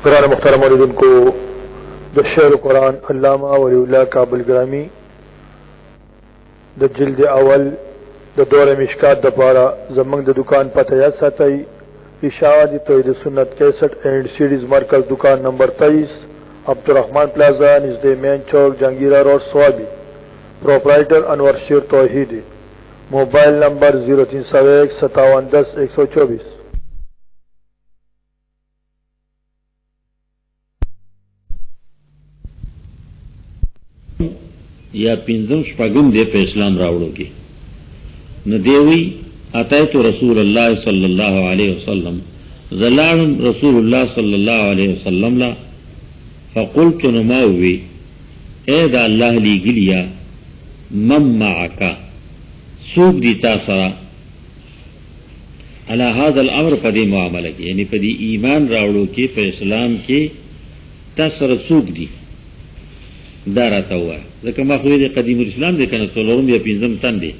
قرآن مختار موردن کو د شعر قرآن علامہ ولی اللہ کابل گرامی د جلد اول د دور مشکات د پارا زمنگ د دکان پتہ یاد ساتئی اشاعتی توحید سنت 61 اینڈ سیڈیز مرکز دکان نمبر 23 عبدالرحمن پلازا نزد مین چوک جہانگیرہ روڈ سوابی پروپرائٹر انور شیر توحیدی موبائل نمبر 0301 5710 124 یا پنځم شپږم دی په اسلام راوړو کې نو دیوی اتیت رسول الله صلی الله علیه وسلم زلال رسول الله صلی الله علیه وسلم لا فقلت نماوی اے دا الله لګلیا مم معک سوق دی تاسو علی هذا الامر په دې معاملې کې یعنی په دې ایمان راوړو کې په اسلام کې تاسو سوق دی دارته وای ځکه ما خو دې قدیم اسلام دې کنه څلورم یا پنځم تن دی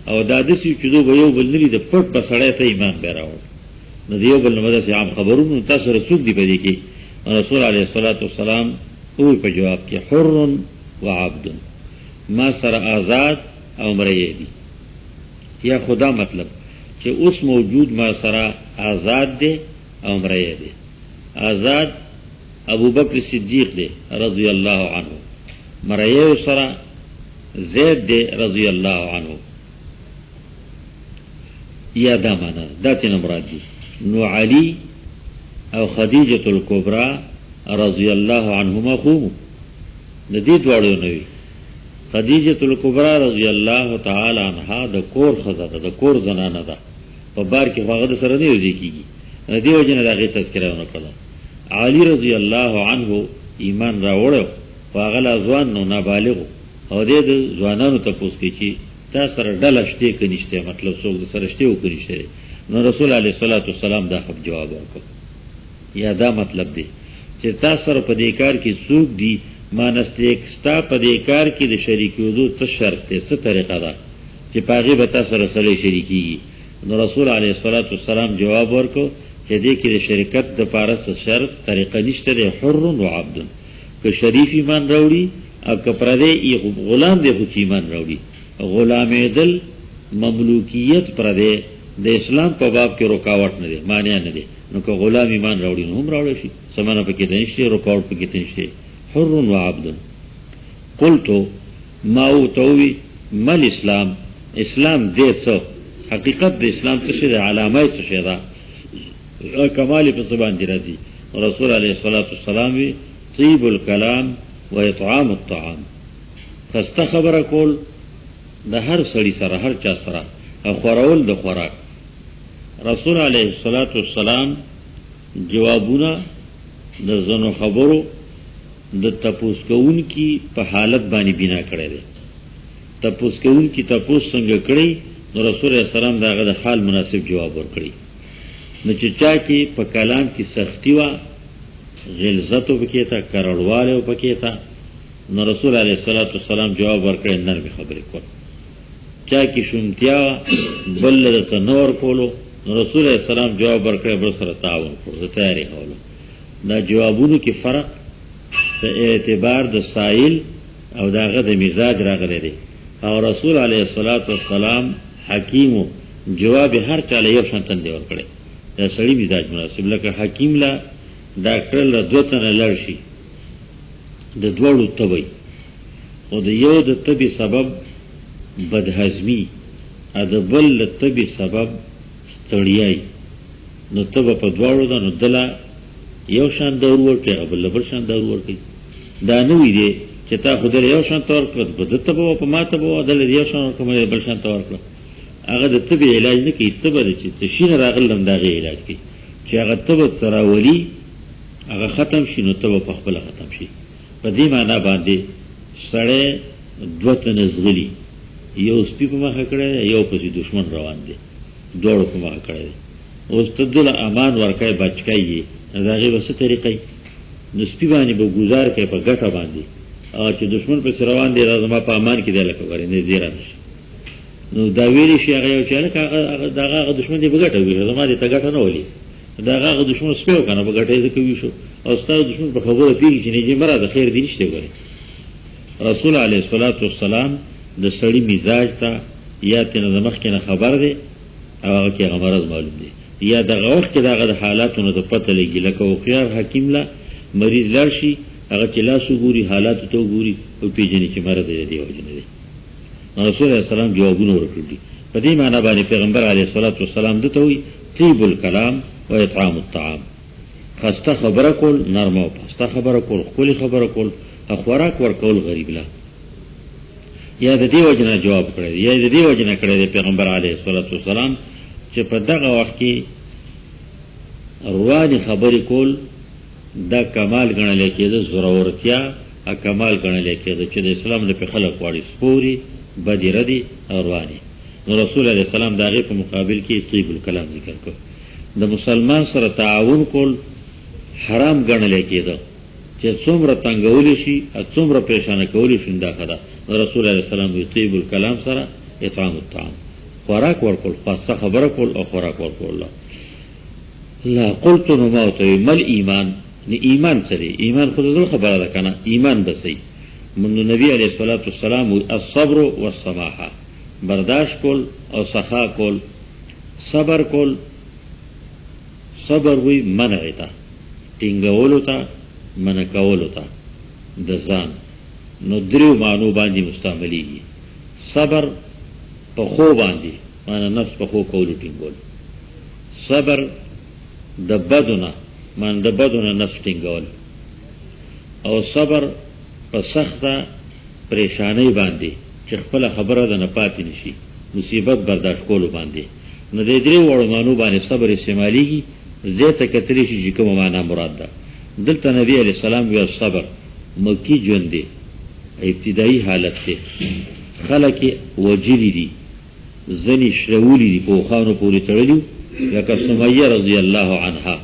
او دا د سی چې دوی یو بل لري د پټ په سړی ته ایمان پیراوړ نو دیو بل نو د عام خبرونو تاسو رسول دی پدې کې رسول علیه الصلاۃ والسلام او په جواب کې حر و عبد ما سره آزاد او مریی دی یا خدا مطلب چې اوس موجود ما سره آزاد دی او مریی دی آزاد ابو بکر صدیق دی رضی الله عنه مریی سره زید دی رضی الله عنه یا دا معنا دا تینا مراد دی نو علی او خدیجة الکبرى رضی الله عنهما خوب ندید وارو نوی خدیجة الکبرى رضی الله تعالی عنها دا کور خزا دا کور زنانه دا پا بار کی فاغد سر نیوزی کی گی ندیو جن دا غی تذکره نکلا علی رضی الله عنه ایمان را وڑو فاغل ازوان نو نابالغو او دې د ځوانانو تپوس کې چې تا سره ډله شته کې نشته مطلب څوک سره شته او کې نشته نو رسول علیه الصلاۃ والسلام دا خب جواب ورکړ یا دا مطلب دی چې تا سره په دې کار کې څوک دی مانسته ستا په دې کار کې د شریکېدو څه شرط دی څه طریقه ده چې پاغي به تا سره سره شریکي نو رسول علیه الصلاۃ والسلام جواب ورکړ چې دې کې د شرکت د پاره څه شرط طریقه نشته دی حر و عبد که شریف ایمان راوړي او که پردې غلام دی خو ایمان راوړي غلام دل مملوکیت پردې د اسلام په باب کې رکاوټ نه دی معنی نه دی نو که غلام ایمان راوړي نو هم راوړي شي سمانه پکې نشته رکاوټ پکې نشته حر و عبد قلت ما او توي مل اسلام اسلام دې څه حقیقت د اسلام څه شی علامه څه شی ده کمال په زبان دی راځي رسول علیه الصلاۃ والسلام طيب الكلام و اطعام الطعام خسته خبره کول د هر سړي سره هر چا سره خورول د خوراک رسول علیه الصلاۃ والسلام جوابونه د زنو خبرو د تپوس کون کی په حالت باندې بنا کړی دی تپوس کون کی تپوس څنګه کړی نو رسول الله سلام داغه د حال مناسب جواب ورکړي نو چې چا کې په کلام کې سختی وا غلظت پکې تا کرړواله پکې تا نو رسول علیه الصلاۃ والسلام جواب ورکړ نرم خبرې کول چا کې شومتیا بل له نور کولو نو رسول علیه السلام جواب ورکړ بل سره تعاون کول تیاری کولو دا جوابونو کې فرق په اعتبار د سائل او داغه د مزاج راغلی دی او رسول علیه الصلاۃ والسلام حکیم جواب هر چاله یو شانتن دی ورکړي دا سړی مزاج مناسب لکه حکیم لا ډاکټر له دوتنه لړ شي د دوړو تبي او د یو د تبي سبب بدهضمي ا د بل له تبي سبب ستړیای نو تبه په دوړو د نو دلا یو شان دور ورکړي بل بل شان دور ورکړي دا نو وی دي چې تا خدای یو شان تور کړ بده تبه په ماته بو دل یو شان کوم بل شان تور کړ هغه د تبي علاج نه کوي تبه چې تشین راغلم دا غي علاج کوي چې هغه تبه تراولي هغه ختم شي نو ته په خپل ختم شي په دې معنی باندې سړی دوته نزغلی یو سپی په مخه کړی یو په دشمن روان دي دوړ په مخه کړی اوس ته دل امان ورکای بچکای داغه وسه طریقې نو سپی باندې به گزار کوي په ګټه باندې او چې دشمن په روان دي راځم په امان کې دی لکه ورې نه زیرا نشي نو دا ویلی شي هغه یو چې هغه دغه دشمن دی په ګټه وي زما دې ته ګټه نه ولي دا هغه دشمن سپیو کنه په ګټه یې کوي شو او ستاسو دشمن په خبره پیږي چې نه جې مراد خیر دی نشته ګوري. رسول علیه الصلاۃ والسلام د سړی مزاج ته یا تنه د مخ کې نه خبر دی او هغه کې غمرز معلوم دی یا دغه وخت کې دغه حالاتونو ته پته لګي لکه او خيار حکیم لا مریض لار شي هغه چې لاسو ګوري حالات ته ګوري او پیژني چې مرض دی وجنه دی. رسول الله سلام جوابونه ورکړي په دې معنی باندې پیغمبر علیه الصلاۃ والسلام دته وی طيب الكلام و اطعام الطعام. خسته خبره کول نرمه او پسته خبره کول خولي خبره کول خوراک ورکول غریب لا یا د دې وجنه جواب کړی یا د دې وجنه کړی پیغمبر علیه الصلاۃ والسلام چې په دغه وخت کې رواني خبرې کول دا کمال ګڼل کېده زورورتیا ا کمال ګڼل کېده چې د اسلام د خلق واړي سپوري بدی ردی رواني. نو رسول الله سلام دا غي په مقابل کې طيب الكلام ذکر کړ. د مسلمان سره تعاون کول حرام ګڼل کېده چې څومره تنګول شي او څومره پریشانه کول شي دا خدا. رسول الله سلام وی طيب الكلام سره اطعام الطعام خوراک ورکول خاصه خبره کول او خوراک ورکول. لا قلت نو موتوی مل ایمان نه ایمان سره ایمان خود دل خبره ده کنه ایمان بسې من نبی علیہ الصلوۃ والسلام الصبر والسماحه برداشت کول او سخا کول صبر کول. صبر وی منع تا ټینګولو تا منع کولو تا د ځان نو دریو معنی باندې مستعمليږي. صبر په خو باندې معنی نفس په خو کولو ټینګول. صبر د بدونه من د بدونه نفس ټینګول او صبر په سخته پریشانی باندې چې خپل خبره ده نه پاتې نشي مصیبت برداشت کولو باندې. نو د دې وړو مانو باندې صبر استعماليږي زیاته کتري شي چې کومه معنا مراد ده. دلته نبی علیہ السلام وی صبر مکی ژوند دی ابتدایي حالت کې خلک وجلی دي زنی شرولی دي په خانو پوری تړلیو لکه سمیه رضی الله عنها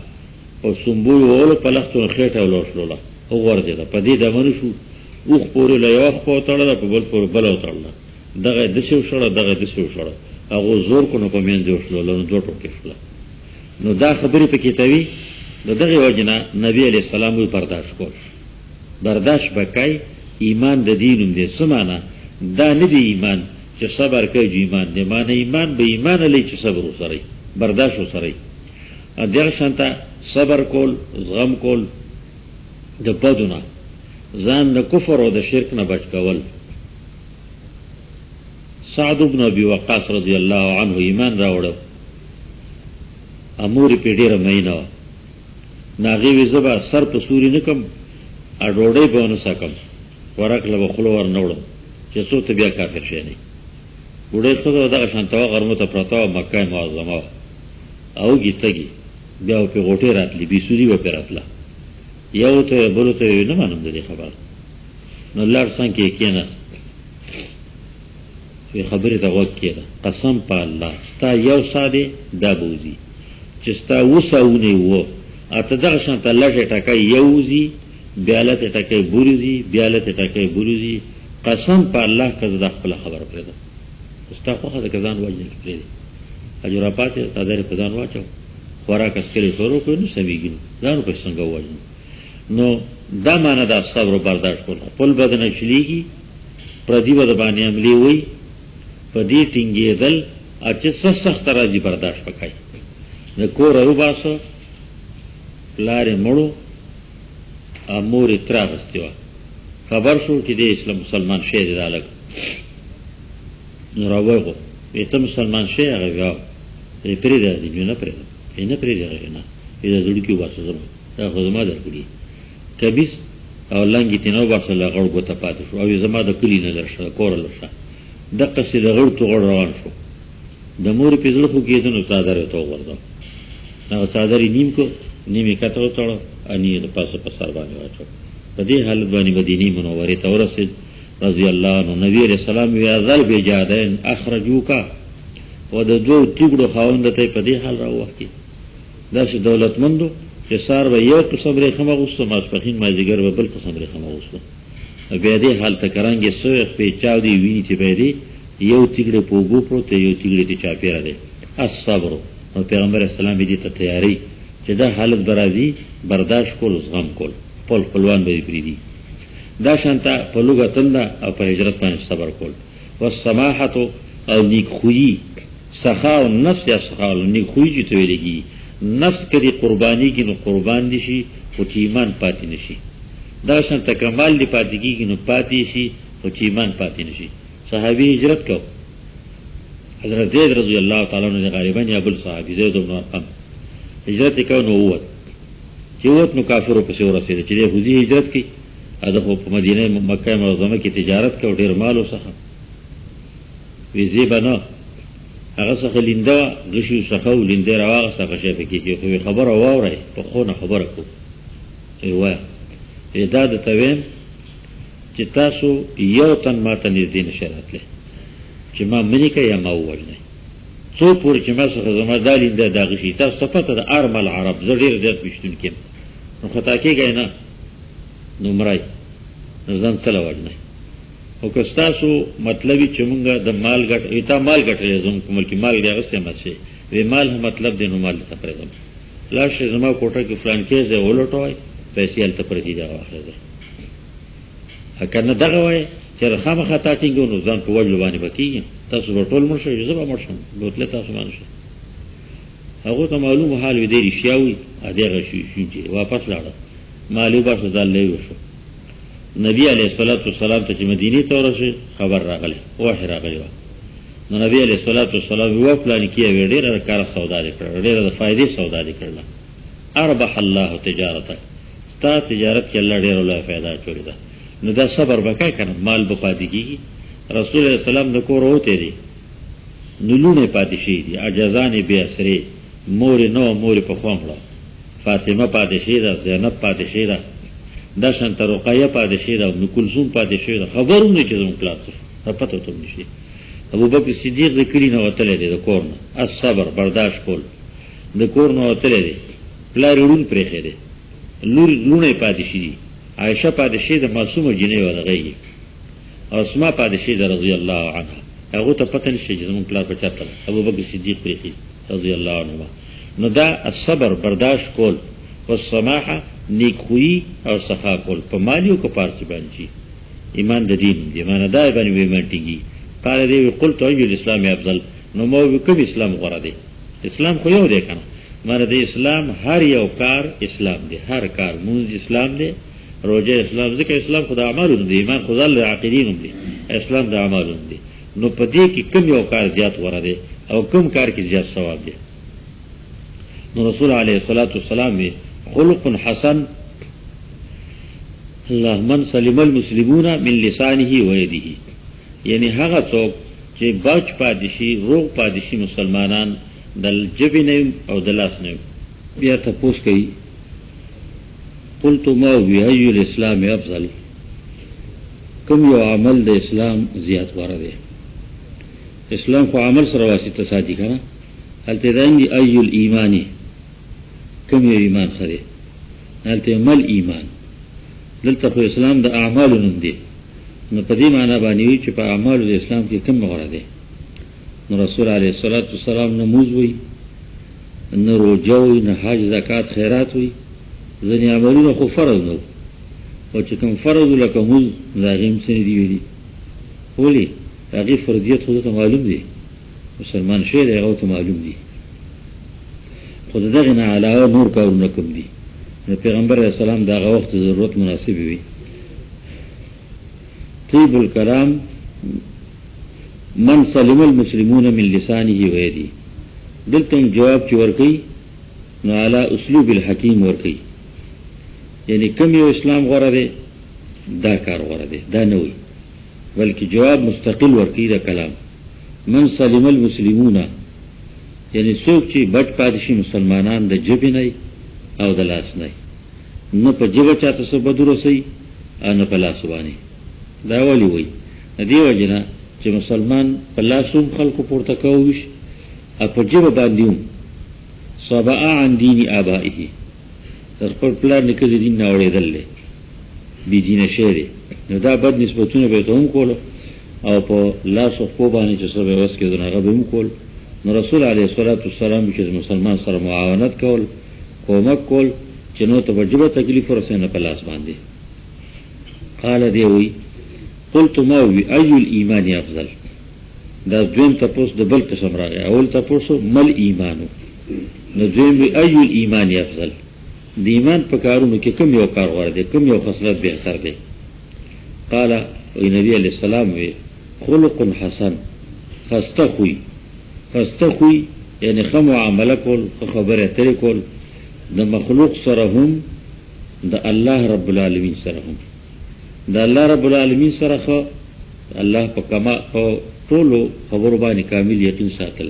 او سنبول وولو په لختو خېټه ولوشلوله او ورده ده په دې د منشو اوخ پوری له یو خو تړله په بل پور بل تړله دغه د شو شړه دغه د شو شړه هغه زور کو نو په من دی وشلوله نو دوه ټوکې شوله. نو دا خبرې پکې توی دغه وجنه نبی علیہ السلام وی برداشت کول. برداشت وکای ایمان د دینوم دې سمانه دا نه دی ایمان چې صبر کوي ایمان دې معنی ایمان به ایمان لې چې صبر وسري برداشت وسري. ا دغه شانته صبر کول زغم کول د بدونه ځان د کفر او د شرک نه بچ کول. سعد بن ابي وقاص رضی الله عنه ایمان راوړ امور په ډیره مینه ناغي وی زبا سر په سوري نکم ا ډوډۍ په ونه سکم ورک له خلو ور نوړم چې څو ته بیا کافر شې نه وړې خو دغه شانتوا غرمه ته پرتا مکه معظمه او گیتګي بیا په غوټه راتلی بي سوري و پراتلا یو ته بل ته نه مانم دې خبر نو لار څنګه کېنه په خبره ته وکړه قسم په الله ستا یو ساده دا بوزي چې ستا وساونه وو اته دغه شانت الله ټکای یوزي بیالت ټکای بورزي بیالت ټکای بورزي قسم په الله کزه د خپل خبر پرې ده ستا خو د کزان وایي پرې ده اجر پاتې صدر په ځان واچو خوراک اسکلې شروع کړو نو سميږي ځان په څنګه وایي. نو دا معنا د صبر او برداشت کول خپل بدن چلیږي پردی ود باندې عملی وي په دې ټینګېدل اچ سخت راځي برداشت وکړي. نو کور او باسو لارې مړو امور تراغستیوا خبر شو چې د اسلام مسلمان شه دی دالک نو راوغه ته مسلمان شه هغه یو پرې دی نه پرې نه پرې دی نه دا جوړ کیو واسه زما دا خدما درکړي کبيس او لنګی تنو واسه لغړ غوته پاتې شو او زما د کلی نه لرشه کور لرشه د قصې لغړ تو غړ روان شو د مور په ځل خو کېدو نو صادره تو ورده نو صادري نیم کو نیمه کتو تړو اني د پاسه په سر باندې واچو. په دې حالت باندې مدینه منوره ته ورسید رضی الله عنه. نبی علیہ السلام وی ازل بجادن اخرجوکا و د دوه تیګړو خاوند ته په دې حال راوختی داسې دولتمندو چې سار به یو قسم لري خمه غوسته ماسپخین مازیګر به بل قسم لري خمه غوسته بیا دې حال ته کرانګي سوې په چاو دی ویني چې به دې یو تیګړه پوغو پروت یو تیګړه ته چا پیرا دي الصبر. او پیغمبر اسلام دې ته تیاری چې دا حالت برازي برداشت کول زغم کول خپل خپلوان به پریدي دا شانته په لوګه تنده او په هجرت باندې صبر کول والسماحه او نیک خویی سخا او نفس یا سخا او نیک خویی چې ویلېږي نفس کدي قرباني کې نو قربان دي شي او چې ایمان پاتې نشي دا شانته کمال دی پاتې کېږي نو پاتې شي او چې ایمان پاتې نشي صحابي هجرت کو حضرت زید رضی الله تعالی عنہ غریبان یا بل صحابي زید بن ارقم هجرت کو نو ووت چې ووت نو کافرو په سور رسید چې د حوزي هجرت کی اده په مدینه مکه معظمه کې تجارت کو ډیر مال وسخه وی زیبنا هغه څخه لیندا غشي څخه لیندا راغه څخه شي په کې خو خبر واوري په خونه خبره کو وای دا د تویم چې تاسو یو تن ماته نږدې نشه راتله چې ما منی کې یا ما ووجنه څو پور چې ما څخه زما دالینده دا غشي تاسو صفته د ارمل عرب زړیر زیات پښتون کې نو خطا کېږي نه نو مرای ځان تل وجنه او که تاسو مطلبي چې مونږه د مال ګټ ایتا مال ګټلې زموږ کوم کې مال دی هغه څه مشه وی مال مطلب دی نو مال تقریبا لاشه زما کوټه کې فلان کې زه ولټوي پیسې ال ته پرې دی دا واخله ده کنه دغه وای چې رخامه خطا ټینګو نو ځان په وجه باندې بکی تاسو ټول مرشه زما مرشم بوتله تاسو باندې هغه ته معلوم حال وی دی رښیاوي ا دغه شي چې واپس لاړ مالو باسه ځل له وشو نبی علیہ الصلوۃ والسلام ته مدینه ته ورسه خبر راغله وحی راغله نو نبی علیہ الصلوۃ والسلام یو پلان کې ډېر کار سودا کړ ډېر د فائدې سودا کړل اربح الله تجارته تا تجارت کې الله ډېر له فائدہ چوری ده نو دا صبر وکای کنه مال به پاتې کیږي رسول الله سلام د کور وته دي نلونه پاتې شي دي اجازان به اسره مور نو مور په خوامړه فاطمه پاتې شي ده زینب پاتې شي ده دا شان تر رقیه پاتې شي ده نو کلثوم پاتې شي ده خبرونه چې زموږ کلاس پته ته نشي ابو بکر صدیق ذکرې نه وتلې ده کور نه الصبر برداشت کول د کور نه وتلې ده پلارون پرې خېده لونه پاتې شي عائشہ پاتې شي ده معصومه جنې ولغې اسماء پاتې شي ده رضی الله عنها هغه ته پته نشي چې زموږ کلاس په چاته ابو بکر صدیق پرې خېده رضی الله عنه نو دا الصبر برداشت کول او سماحه نیکویی او سخا کول په مالیو کو پارچ باندې ایمان د دین دی ایمان دای باندې ویمنټیږي پاره دی قلت ای الاسلام افضل نو مو کوم اسلام غوړه دی اسلام خو یو دی کنه مانه د اسلام هر یو کار اسلام دی هر کار مونږ اسلام دی روزه اسلام ځکه اسلام خدای اعمالو دی ایمان خدای له عقیدینو دی اسلام د اعمالو دی نو په دې کې کوم یو کار زیات غوړه دی او کوم کار کې زیات ثواب دی نو رسول علیه الصلاۃ والسلام خلق حسن الله من سلم المسلمون من لسانه و يده یعنی هغه څوک چې بچ پادشي روغ پادشي مسلمانان د جبینه او د لاس نه بیا تاسو کوي قلت ما وی الاسلام افضل کوم یو عمل د اسلام زیات غوړه دی اسلام خو عمل سره واسطه ساتي کنه هلته دی ای الایمان کوم یو ایمان خره هلته مل ایمان دلته خو اسلام د اعمالو نوم دی نو په دې معنی باندې چې په اعمالو د اسلام کې کوم غوړه دی نو رسول علیه الصلاۃ والسلام نماز وی نه روزه وی نه حج زکات خیرات وی ځنې عملونه خو فرض نو او چې کوم فرض لکه موږ زاغیم سره دی ویلي ولی هغه فرضیت خو ته معلوم دی مسلمان شي دی هغه ته معلوم دی خو دغه نه علاوه نور کارونه کوم دي پیغمبر علیہ السلام دغه وخت ضرورت مناسب وي طيب الكلام من سلم المسلمون من لسانه و يده دلته جواب چې ورکي نو علی اسلوب الحکیم ورکي یعنی کوم یو اسلام غوړه دی دا کار غوړه دی دا نه وي بلکې جواب مستقل ورکي دا کلام من سلم المسلمون یعنی څوک چې بچ پادشي مسلمانان د جبې نه او د لاس نه نه په جبه چاته څه بدو رسي او نه په لاس باندې دا ولی وي دی وجنه چې مسلمان په لاسوم خلکو پورته کوي او په جبه باندې صبا عن دین آبائه تر خپل پلان نه کې دین نه اورېدل بي دین شهر نو دا بد نسبتونه به ته هم کول او په لاس او په باندې چې سره وس کې دغه به هم کول نو رسول علیه الصلاۃ والسلام چې مسلمان سره معاونت کول کومک کول چې نو ته وجبه تکلیف ورسنه په لاس باندې. قال دی وی قلت ما وی ای الایمان افضل. دا دویم تاسو د بل قسم راغی. اول تاسو مل ایمانو، نو دویم وی ای الایمان افضل. د ایمان په کارونو کې کوم یو کار غوړه دی، کوم یو خصلت بهتر دی؟ قال وی نبی علیہ السلام وی خلق حسن، خستخوی یعنی خم معامله کول، خبره اترې کول د مخلوق سره هم د الله رب العالمین سره هم. د الله رب العالمین سره خو الله په کما او ټولو خبرو باندې کامل یقین ساتل،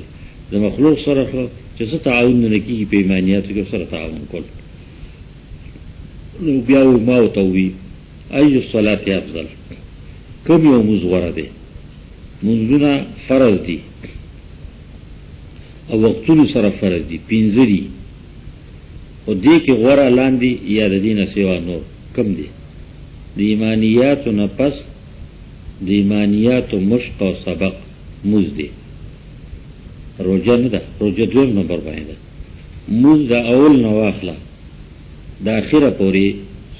د مخلوق سره خو چې څه تعاون نه کیږي په ایمانیاتو کې سره تعاون کول. نو بیا ما او توي ای الصلاه افضل، کوم یو موږ غوړه دي؟ منځونه فرض دي او وختونو سره فرض دي، پنځه دي، او دې کې غوړه لاندې یا د دینه سیوا نور کم دي؟ د ایمانیاتو نه پس د ایمانیاتو مشق او سبق موز دي. روجه نه ده، روجه دویم نمبر باندې ده. موز د اول نه واخله د اخره پورې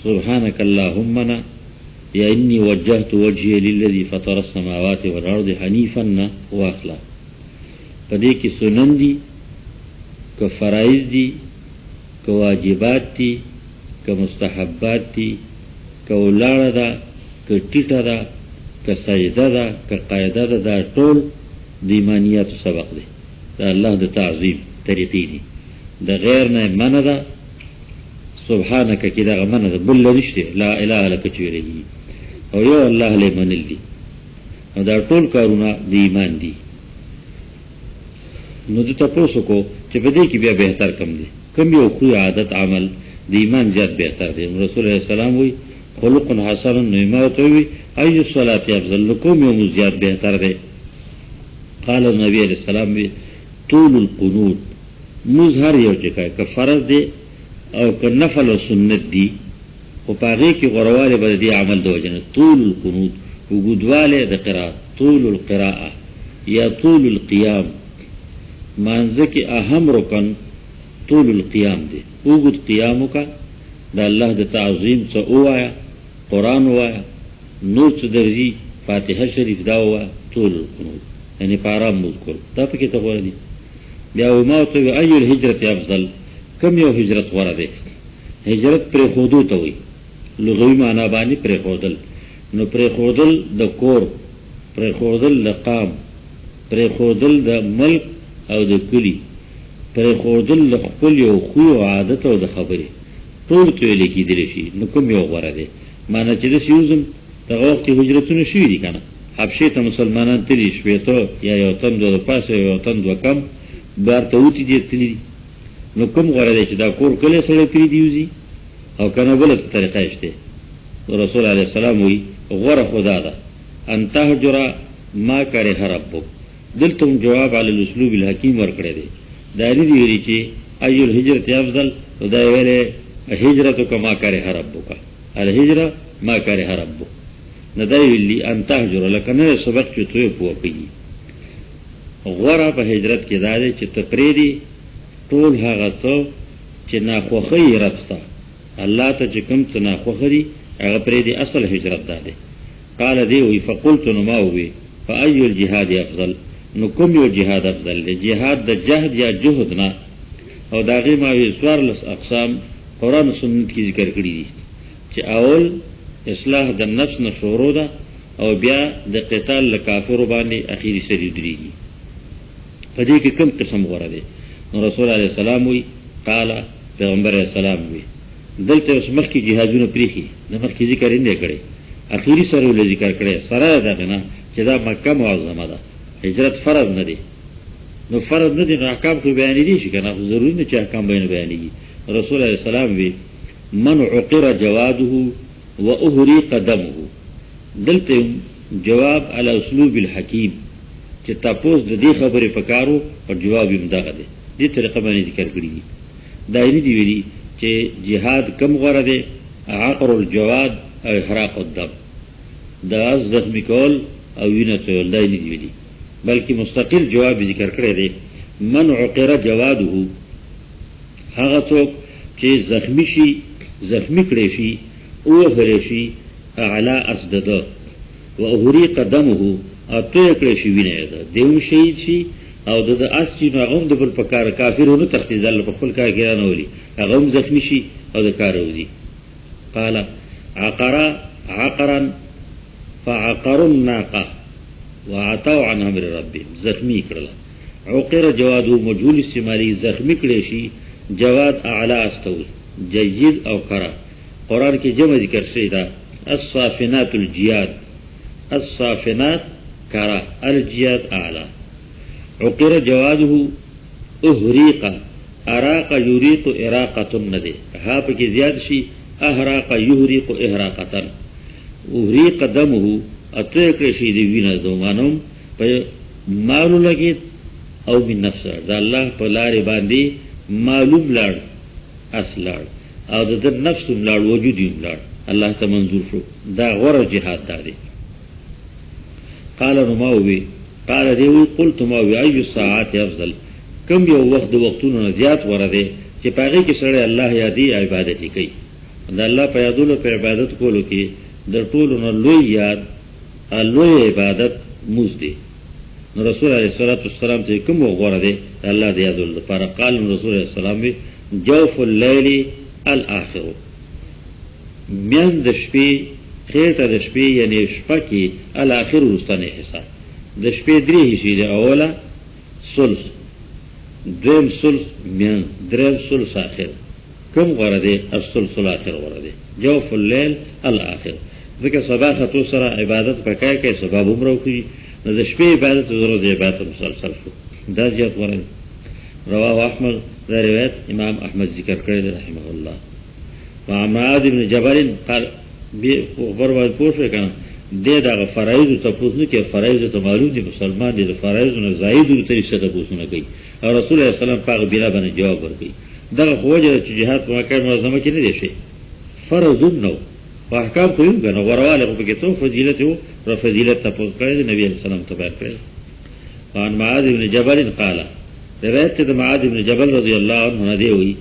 سبحانك اللهم نه یا انی وجهت وجهي للذي فطر السماوات والارض حنيفا نه واخله. په دې کې سنن دي، که فرایض دي، که واجبات دي، که مستحبات دي، که ولاړه ده، که ټیټه ده، که سجده ده، که قاعده ده، دا ټول د ایمانیاتو سبق دی، دا الله د تعظیم طریقې دي. د غیر نه منع ده، سبحانك کې دغه منع ده، بل نشته، لا اله الا انت چویږي او یو الله له منل دي، او دا ټول کارونه د ایمان دي. نو د تاسو کو چې په دې کې بیا بهتر کم دي، کم یو خو عادت عمل د ایمان زیات بهتر دی. رسول الله سلام وی خلق حسن، نو ما ته وی ای الصلاه افضل، کوم یو زیات بهتر دی؟ قال النبي عليه السلام وی طول القنوت، مظهر یو چې که فرض دی او که نفل او سنت دی، او پاغه کې غرواله بل دی عمل د وجنه. طول القنوت وګدواله د قرات، طول القراءه یا طول القيام، مانځه کې اهم رکن طول القيام دی. وګد قیامو کا د الله د تعظیم څخه وایا، قران وایا، نور څه درځي، فاتحه شریف دا وایا. طول القنوت یعنی پارام مذکر دا پکې ته غوړي. بیا ما ته ای الهجرت افضل، کم یو هجرت غوړه دی؟ هجرت پر خودو ته وي، لغوي معنا باندې پر خودل. نو پر خودل د کور، پر خودل د قام، پر خودل د ملک او د کلی، پر خودل د خپل یو خو عادت او د خبرې ټول ته لیکي شي. نو کوم یو غوړه دی؟ معنا چې د سیوزم دغه وخت هجرتونه شوي دي کنه، حبشې ته مسلمانان تللی شپېته یا یو تن د پاسه یو تن دوه کم بار ته وتی دي تللی. نو کوم غوړه دی چې دا کور کله سره پری دیوزي او کنه بل طریقه شته؟ رسول الله السلام وی غوړه خدا ده ان تهجر ما کرے ربک. دلته جواب علی الاسلوب الحکیم ورکړی دی. دا دی ویری چې ای الهجرت افضل، دا ویله هجرت کما کرے ربک، الهجره ما کرے ربک. نه دا ویلی ان تهجر لکنه سبق چې توې پوکې. غوړه په هجرت کې دا دی چې تقریری ټول هغه څه چې ناخوخی رستا الله ته چې کوم څه ناخوخري هغه پرې دی، اصل هجرت ده. قال دی وی فقلت نما وی فای الجهاد افضل، نو کوم یو جهاد افضل دی؟ جهاد د جهد یا جهد نه، او دا غي ما وی سوارلس اقسام قران او سنت کې ذکر کړی دي چې اول اصلاح د نفس نه شروع ده، او بیا د قتال لکافر باندې اخیری سری درېږي. په دې کې کوم قسم غوړه دی؟ نو رسول الله السلام وی قال پیغمبر اسلام وی دلته اوس مخکې جهادونه پریخي، د مخکې ذکر نه کړي، اخیری سره ول ذکر کړي سره ده نه چې دا مکه معظمه ده، هجرت فرض نه دی. نو فرض نه دي، نو احکام خو بیان دي شي کنه، ضروري نه چې احکام بیانېږي. رسول الله السلام وی من عقر جواده واهري قدمه. دلته جواب علی اسلوب الحکیم چې تاسو د دې خبرې پکارو او جواب یې مداغه دي، دې طریقه باندې ذکر کړی دي. دا یې دی ویلي چې جهاد کم غوړه دی، عقر الجواد او احراق الدم، دا زخمی کول او وینه تویل، دا یې دی ویلي، بلکې مستقل جواب ذکر کړی دی. من عقر جواده، هغه څوک چې زخمی کړی شي او غلی شي اعلی اسدده و اهری قدمه او توی کړی شي وینه ده دیو شهید شي او د اسی نو هغه د بل په کار کافرونو تختیزل په خپل کار کې نه ولي هغه زخمی شي او د کار وځي. قال عقرا فعقروا الناقه وعتوا عن امر ربهم زخمی کړل. عقر جواد مجهول استعمالی زخمی کړی شي جواد اعلی استوي جيد او کرا. قرآن کی جمع ذکر شوی دا الصافنات الجیاد الصافنات کرا الجیاد اعلی. عقر جواده احریق اراق یریق اراقتن ندے ها پکی زیاد شی احراق یحریق احراقتن. احریق دمه اترکر شی دی وینا دو مانوم پا مالو لگید او من نفس دا اللہ پا لار باندی معلوم لار اس لار او دا نفسم لار وجودیم لار اللہ تا منظور شو دا غور جہاد داری. قال نماوی قال دیوی قلت ماوی ایو الساعات افضل کم یو وقت وقتونو زیاد ورده چې پاگی کی سڑے اللہ یادی عبادتی کئی دا اللہ پا یادولو پا عبادت کولو کی در طولو لوی یاد لوی عبادت موز دی. رسول علیہ السلام سے کم وقت ورده اللہ دی یادولو پارا. قال رسول علیہ السلام بی جوف اللیل الاخر میان دشپی خیرتا دشپی یعنی شپا کی الاخر رستان حساب د شپې درې حصې دي. اوله ثلث دریم ثلث میان دریم ثلث آخر کم غوره دی الثلث الاخر غوره دی جوف اللیل الاخر ځکه سبا خطو سره عبادت پکای کوي سبا بمرو کوي نو د شپې عبادت ضرورت دی عبادت مسلسل شو دا زیات غوره دی. رواه احمد دا روایت امام احمد ذکر کړی دی رحمه الله. معاذ بن جبل قال به خبر وای پوښتنه کنه دے دا فرائض ته پوښتنه کې فرائض ته معلوم دي مسلمان دي فرائض نه زائد ور طریقې ته پوښتنه کوي او رسول الله صلی الله علیه وسلم پاک بلا باندې جواب ورکړي. دا خوجه چې جهاد په مکه معظمه کې نه دي شي فرض نو په احکام کوي غنه ورواله په کې تو فضیلت او فضیلت ته پوښتنه نبی صلی الله علیه وسلم ته کړی. وان معاذ بن جبل قال روایت د معاذ بن جبل رضی الله عنه دی وی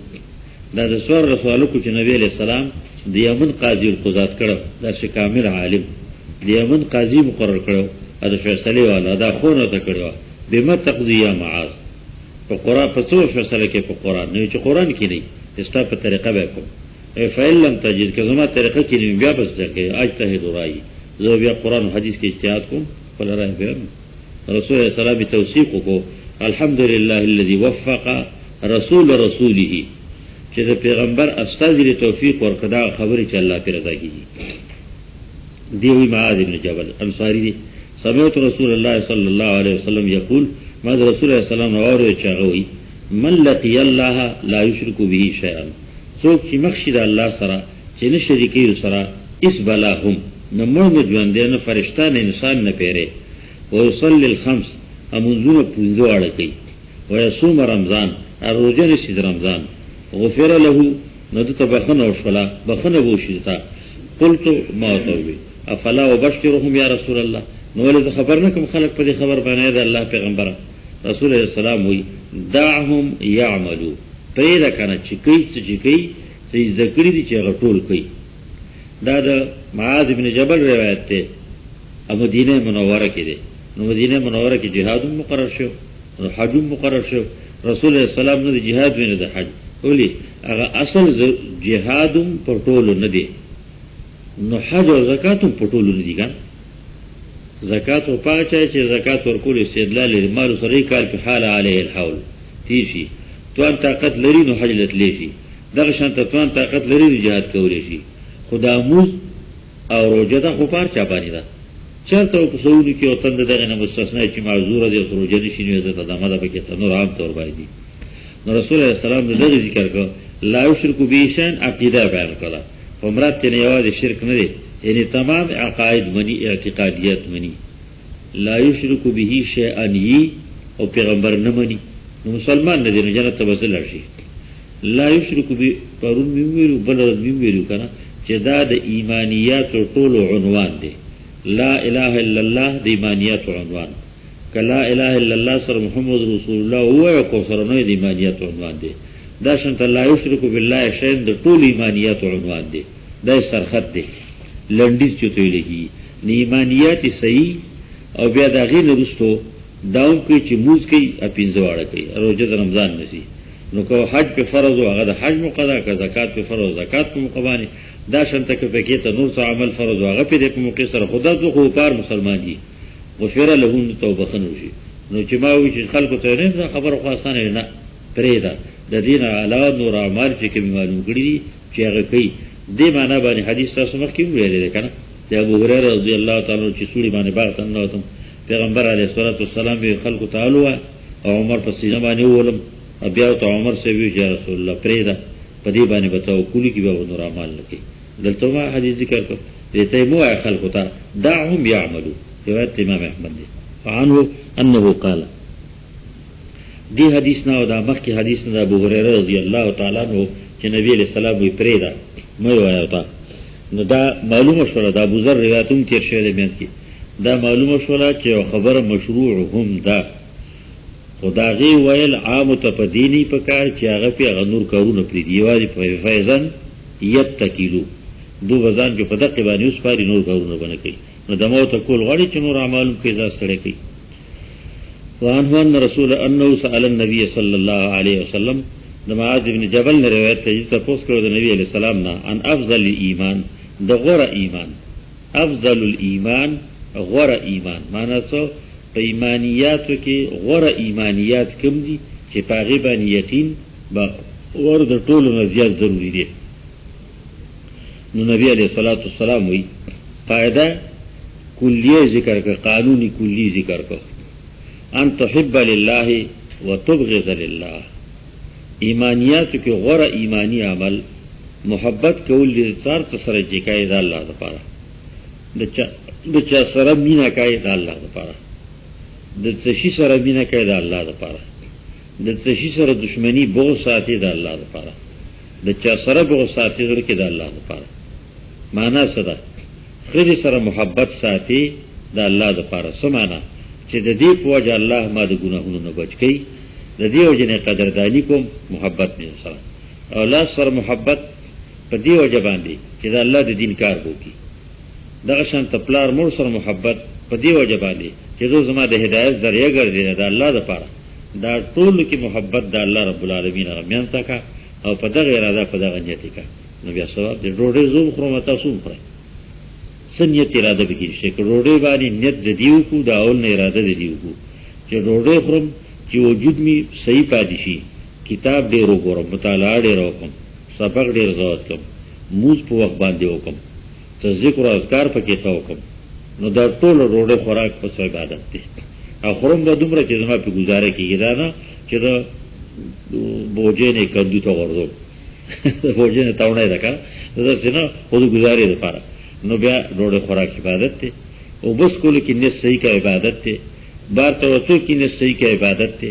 دا د سور رسول کو چې نبی علیہ السلام د یمن قاضی القضات کړه دا چې کامل عالم د یمن قاضی مقرر کړو دا فیصله والا دا خونه ته کړو بما تقضی یا معاذ په قرآن په څو فیصله کې په قرآن نه چې قرآن کې نه استا په طریقه به کوم فعل لم تجد کزما طریقه کې نه بیا بس ځکه اجتهد رای زه بیا قرآن او حدیث کې اجتهاد کوم په لاره بیان. رسول الله صلی الله علیه وسلم توصیف کو الحمدلله الذي وفق رسوله چې د پیغمبر استاذ توفیق ورکړه خبرې چې الله پر رضا کیږي. دیوی معاذ بن جبل انصاری دی سمعت رسول الله صلی الله علیه وسلم یقول ما رسول الله صلی الله علیه وسلم اورو چاغوي من لقي الله لا يشرك به شيئا څوک چې مخشد الله سره چې نه شریکي سره اس بلاهم نه موږ ژوند نه فرشتہ نه انسان نه پیره او يصلي الخمس امنځونه پوزو اړه کوي او يصوم رمضان روزه نشي رمضان غفر له ندته بخنه او شلا بخنه وشیتا. قلت ما توبه افلا وبشرهم یا رسول الله نو ولې خبر نه کوم خلق په دې خبر باندې د الله پیغمبر رسول الله السلام وی دعهم يعملوا پیدا کنه چې کوي چې ذکر دي چې غټول کوي. دا د معاذ بن جبل روایت ته مدینه منوره کې ده. نو مدینه منوره کې جهاد مقرر شو او حج مقرر شو. رسول الله السلام نو جهاد ویني د حج ولی هغه اصل جهاد په ټولو نه دی نو حج او زکات په ټولو نه دي ګان. زکات او پاچا چې زکات ورکول استدلال لري مال سره کال په حال علیه الحول تیشي توان طاقت لري نو حج لتلی شي دغه شان ته توان طاقت لري جهاد کولی شي. خدا موز او روزه د خو پار چا باندې ده چرته په سعودي کې او تند دغه نه مستثنا چې معذور دي روزه نشي نه ده دمه ده پکې ته نور عام طور باندې. نو رسول الله صلی الله علیه وسلم دغه ذکر کو لا یشرک به شیئا عقیده بیان کړه. عمرات کې نه یوازې شرک نه دی یعنی تمام عقاید منی اعتقادیات منی لا یشرک به شیئا او پیغمبر نه منی نو مسلمان نه دی نو جنت ته وصل شي. لا یشرک به پرون میویلو بل میویلو کنه چې دا د ایمانیات ټول عنوان دی. لا اله الا الله د ایمانیات عنوان کلا اله الا الله سره محمد رسول الله هو کو سره نه د ایمانیات عنوان دی. دا شانت لا یشرک بالله شیئا د ټول ایمانیات عنوان دی، دا سرخط دی لنډیز چوتې لګي نه ایمانیات صحیح او بیا دا غیر رستو داوم کوي چې موز کوي اپینځه واړه کوي روزه د رمضان نسی نو کو حج په فرض او هغه د حج مقدا کا زکات په فرض زکات په مقبانی دا شنت کې پکې ته نور څه عمل فرض او هغه په موقع سره خدا ته خو کار مسلمان دي غفر لهم توبه خنوشي نو چې ما وی چې خلکو ته نه خبر خو اسانه نه پرېدا د دین علاوه نور اعمال چې کوم معلوم کړی دي چې هغه کوي دې معنا باندې حدیث تاسو مخکې ویل کنه د ابو هريره رضی الله تعالی عنہ چې سوري باندې باغ تنوتم پیغمبر علیه الصلوۃ والسلام به خلکو تعالی او عمر په سینه باندې ولم بیا ته عمر سے وی یا رسول الله پرېدا په دې باندې بتاو کلی کې به نور اعمال نکي دلته ما حدیث ذکر کړ دې ته مو خلکو ته دعهم يعملوا روایت امام احمد دی عنه انه قال دی حدیث نه او دا مخکې حدیث نه ابو هريره رضی الله تعالی عنہ چې نبی علیہ السلام وی پرېدا مې وایا تا نو دا معلومه شوه دا ابو ذر روایتوم تیر شوی دی کې دا معلومه شوه چې خبره مشروع هم ده خدای ویل عام ته په دیني په کار چې هغه په نور کارونه پری دی واجب فیضان یتکلو دو وزن جو په دقه باندې اوس پاري نور کارونه باندې کوي نو دمو ته کول غړي چې نور اعمال کې ځا سره کوي وان هو ان رسول انه سأل النبي صلى الله عليه وسلم د معاذ بن جبل نے روایت ته چې تاسو کړو د نبی علیہ السلام نه ان افضل الايمان د غره ایمان افضل الايمان غره ایمان معنی څه په ایمانیاتو کې غره ایمانیات کوم دي چې په غیبه یقین با ور د ټولو نه زیات ضروری دي نو نبی علیہ الصلوۃ والسلام وی قاعده کلیه ذکر کړ قانونی کلی ذکر کړ ان تحب لله وتبغض لله ایمانیاتو کې غره ایمانی عمل محبت کول دي څار سره چې کوي د الله لپاره د چا سره مینا کوي د الله لپاره د څه سره مینا کوي د الله لپاره د څه سره دښمنی بغض ساتي د الله لپاره د چا سره بغض ساتي د الله لپاره معنا څه ده خدای سره محبت ساتي د الله لپاره څه معنا چې د دې په وجه الله ما د ګناهونو نه بچ کړي د دې وجه نه قدردانی کوم محبت نه سره او لا سره محبت په دې وجه باندې چې د الله د دین کار وکړي دغه شان تپلار مور سره محبت په دې وجه باندې چې زما د هدایت ذریعہ ګرځي د الله لپاره دا ټول کې محبت د الله رب العالمین غمیان تکا او په دغه اراده په دغه نیت کا نو بیا ثواب د ډوډۍ زوم خرو تاسو خورئ سنیت اراده وکړي چې ډوډۍ باندې نیت د دیو کو دا اول نه اراده د دیو کو چې ډوډۍ خورم چې وجود می صحیح پاتې شي کتاب ډیر وګورم مطالعه ډیر وکم سبق ډیر زوات کوم موږ په وخت باندې وکم ته ذکر او اذکار پکې تا وکم نو دا ټول ډوډۍ خوراک په عبادت دی او خورم د دومره چې زما په گزاره کېږي دا نه چې دا بوجه نه کندو ته ورځو بوجه نه تاونه ده کا دا څنګه خو د گزارې لپاره نو بیا ډوډۍ خوراک عبادت دی او بس کول کې نه صحیح کا عبادت دی بار ته وڅو کې نه صحیح کا عبادت دی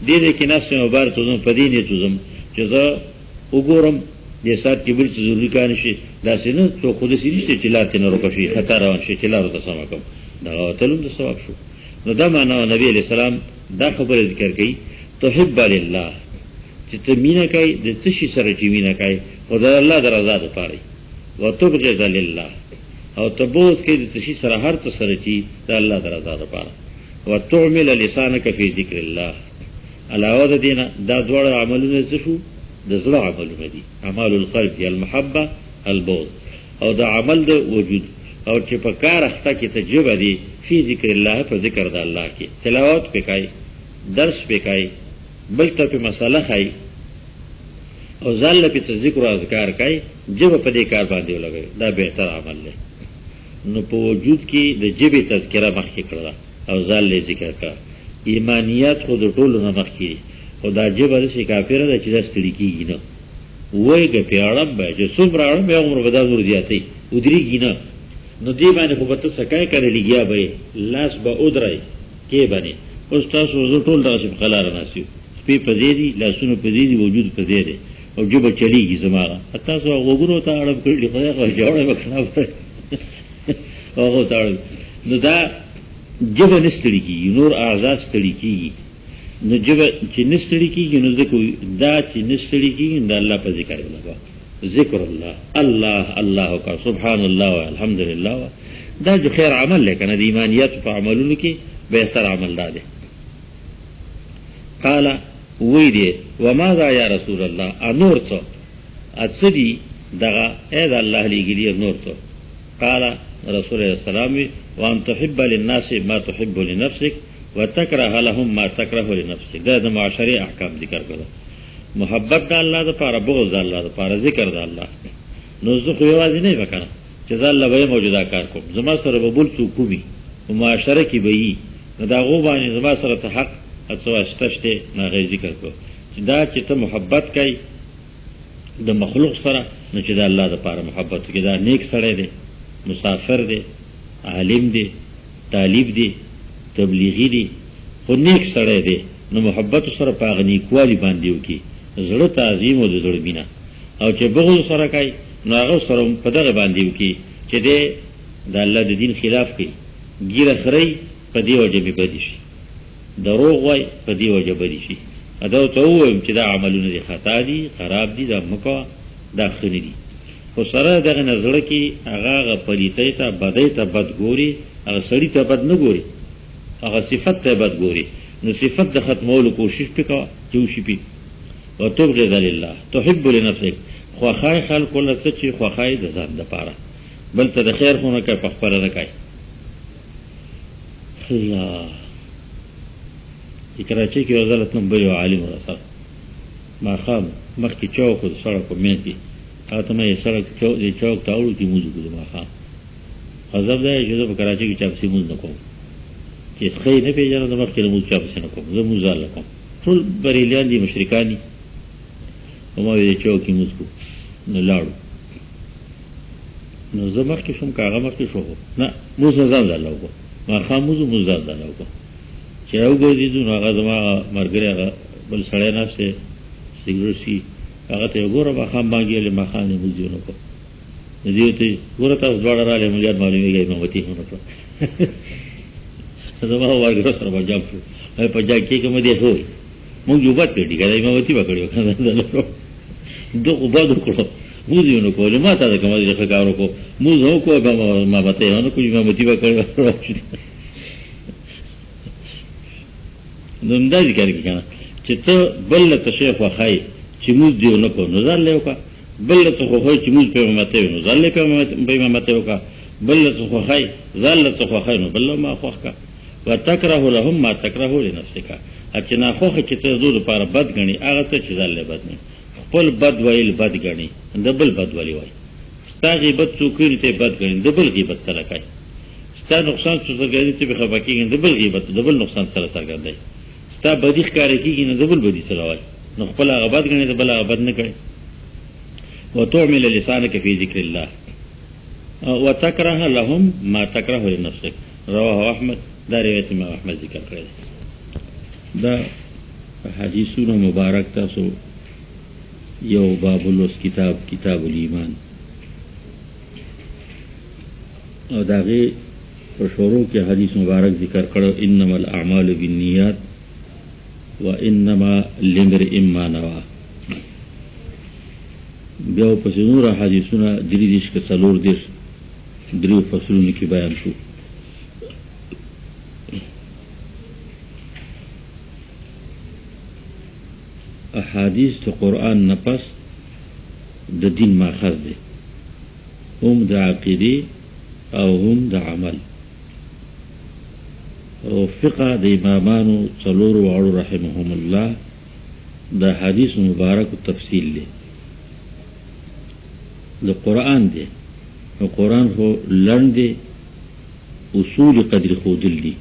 دې کې نه سم بار ته زم پدې نه توزم چې زه وګورم دې سات کې بل څه ضروري کار شي دا څنګه څو خو دې سړي چې لاته نه روکشي خطر روان شي چې لارو ته سم کوم دا تلم د ثواب شو نو دا معنا نبی علیہ السلام دا خبره ذکر کړي تحب لله چې ته مینا کوي د څه شي سره چې مینا کوي خدای الله درزا ده پاره وتبغض لله او تبوس کې د څه شي سره هر څه سره چې د الله درزا ده پاره وتعمل لسانك في ذکر الله علاوه د دینه دا ډول عملونه څه شو د زړه عملونه دي اعمال القلب المحبه البغض او دا عمل د وجود او چې په کار اخته کې تجربه دي فی ذکر الله په ذکر د الله کې تلاوت وکای درس وکای بل ته په مساله خای او ځل په ذکر او اذکار کوي جب په دې کار باندې ولګي دا بهتر عمل دی نو په وجود کې د جبه تذکرہ مخکې کړل او ځل ذکر کا ایمانیات خو د ټولو نه مخکې خدا جبه د کافر ده چې د ستړي کیږي نه وایګه پیاړم به چې څومره اړم یو عمر ودا ور دیاتې ودریږي نه نو دی باندې خو به ته سکای کړی لګیا به لاس به ودرای کې باندې اوس تاسو زه ټول داسې خلار ناسیو سپی په دې دي لاسونو په دې دي وجود په دې دي او جبه چلیږي زماره تاسو وګورو ته اړم کړی خدای خو جوړه وکړه هغه ته نو دا جبه نستړي کی نور اعزاز ستړي کی نو جب چې نستړي کېږي نو ذکر دا چې نستړي کېږي د الله په ذکر ولګا ذکر الله الله الله کا سبحان الله والحمدلله دا جو خیر عمل لیکنه د ایمانیت په عملونو کې بهتر عمل ده. قال وی دی وماذا یا رسول الله انور تو اڅدی دغه اې د الله لګلی نور تو. قال رسول الله سلام وان تحب للناس ما تحب لنفسك وتكره لهم ما تكره لنفسك. دا د معاشري احکام ذکر کړو. محبت د الله لپاره، بغض د الله لپاره، ذکر د الله. نو زه خو یوازې نه وکړم چې ځل له موجوده کار کوم، زما سره به بل څوک وي په معاشره کې به وي، نو دا غو باندې زما سره ته حق اڅو استشته نه غي ذکر کو چې دا چې ته محبت کوي د مخلوق سره، نو چې د الله لپاره محبت کوي. دا نیک سره دی، مسافر دی، عالم دی، طالب دی، تبلیغی دی، خو نیک سره دی، نو محبت سره پاغنی کوالی باندې وکي، زړه تعظیم او د زړه مینا. او چې بغض سره کوي نو هغه سره په دغه باندې وکي چې د الله د دین خلاف کوي، ګیره خړی په دی وجه به بدی شي، دروغ وای په دی وجه بدی شي. ادا ته وایم چې دا عملونه دي خطا دي، خراب دي، دا مکو دا خنی دي. خو سره دغه نظر کې هغه پلیتای ته بدای ته بد ګوري، هغه سړی ته بد نه ګوري، هغه صفت ته بد ګوري. نو صفت د ختمولو کوشش وکړه چې وشي پی. او تبغض لله تحب لنفسك، خو خای خلق له څه چې خو خای د ځان لپاره، بل ته د خیر خونه کوي، په خپل نه کوي. الله کراچۍ کې وزارت نوم بل عالم رسول ما خام مخکې چوک د سړک په مېنځ کې هغه مې سړک چوک ته اورو کې موږ کوو ما خام غضب دی چې زه په کراچۍ کې چاپ سیمون نه کوم چې خې نه پیژنم د مخکې موږ چاپ نه کوم، زه موږ زال کوم. ټول بریلیان دي، مشرکان دي. وما دې چوک کې موږ کو نو لاړو، نو زه مخکې شوم کاغه مخکې شو نه موږ ځان زال کو ما خام موږ ځان زال کو چې یو ګرځېدو نو هغه زما مرګري هغه بل سړی ناسته سیګریټ سی هغه ته وګوره ما خام باندې له ما خانه موزیو نو کو دې ته ګوره تاسو ډوړه را له مليار معلومیږي نو وتی هونه کو زما ورګره سره بجام شو په ځای کې کوم دي هوي موږ یو بات کړی کله ما وتی وکړو دغه باد کړو موزیو نو کو له ما ته کوم دي ښکارو کو موزو کو ما بته نو کو ما وتی وکړو نو دا ذکر کی کنه چې ته بل ته شیخ وخای چې موږ دیو نه کو نظر له وکا، بل ته خو خو چې موږ په ماته نو ځل له په ماته وکا، بل ته خو خای ځل ته خو خای نو بل ما خو کا وتکره لهم ما تکره لنفسك. چې نه خو چې ته زو لپاره بد غني هغه ته چې ځل له بد نه خپل بد ویل بد غني، دبل بد ویل وای ستا غیبت څوکې ته بد غني، دبل غیبت سره کوي ستا نقصان څوکې ته به خپکیږي، دبل غیبت دبل نقصان سره څرګندای تا بدی ښکارې کېږي نه دبل بدی سره وای، نو خپل هغه بد ګڼي د بل هغه بد نه کړي. وتعمل لسانك في ذكر الله وتكره لهم ما تكره لنفسك. رواه احمد. دا روایت ما احمد ذکر کړی. دا حدیثونه مبارک تاسو یو باب لوس کتاب الایمان او داغه په شروع کې حدیث مبارک ذکر کړو انما الاعمال بالنیات وانما لامرئ ما نوى. بیا په نور حدیثونه درې دیش کې څلور دیش درې فصلونه کې بیان شو. احادیث ته قرآن نه پس د دین ماخذ دي، هم د عقیده او هم د عمل. او فقه د امامانو څلور واړو رحمهم الله د حدیث مبارک تفصیل دی د قرآن دی. او قرآن خو لنډ دی، اصول قدر خودل دی،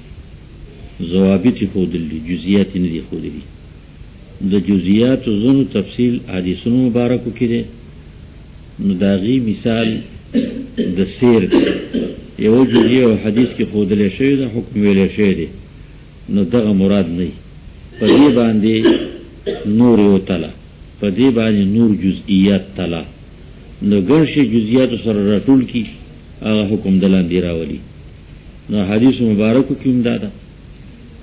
ضوابط خودل دی، جزئیات نه دی خودل دی. د جزئیات او زنو تفصیل حدیثونو مبارکو کې دی. نو داغي مثال د سیر یو جزئیه او حدیث کې خودل شوی د حکم ویل شوی دی، نو دغه مراد نه په دې باندې نور یو تعالی په دې باندې نور جزئیات تعالی نو ګرشي جزئیات سره راټول کی هغه حکم دلان دی راولي. نو حدیث مبارکو کې هم دا ده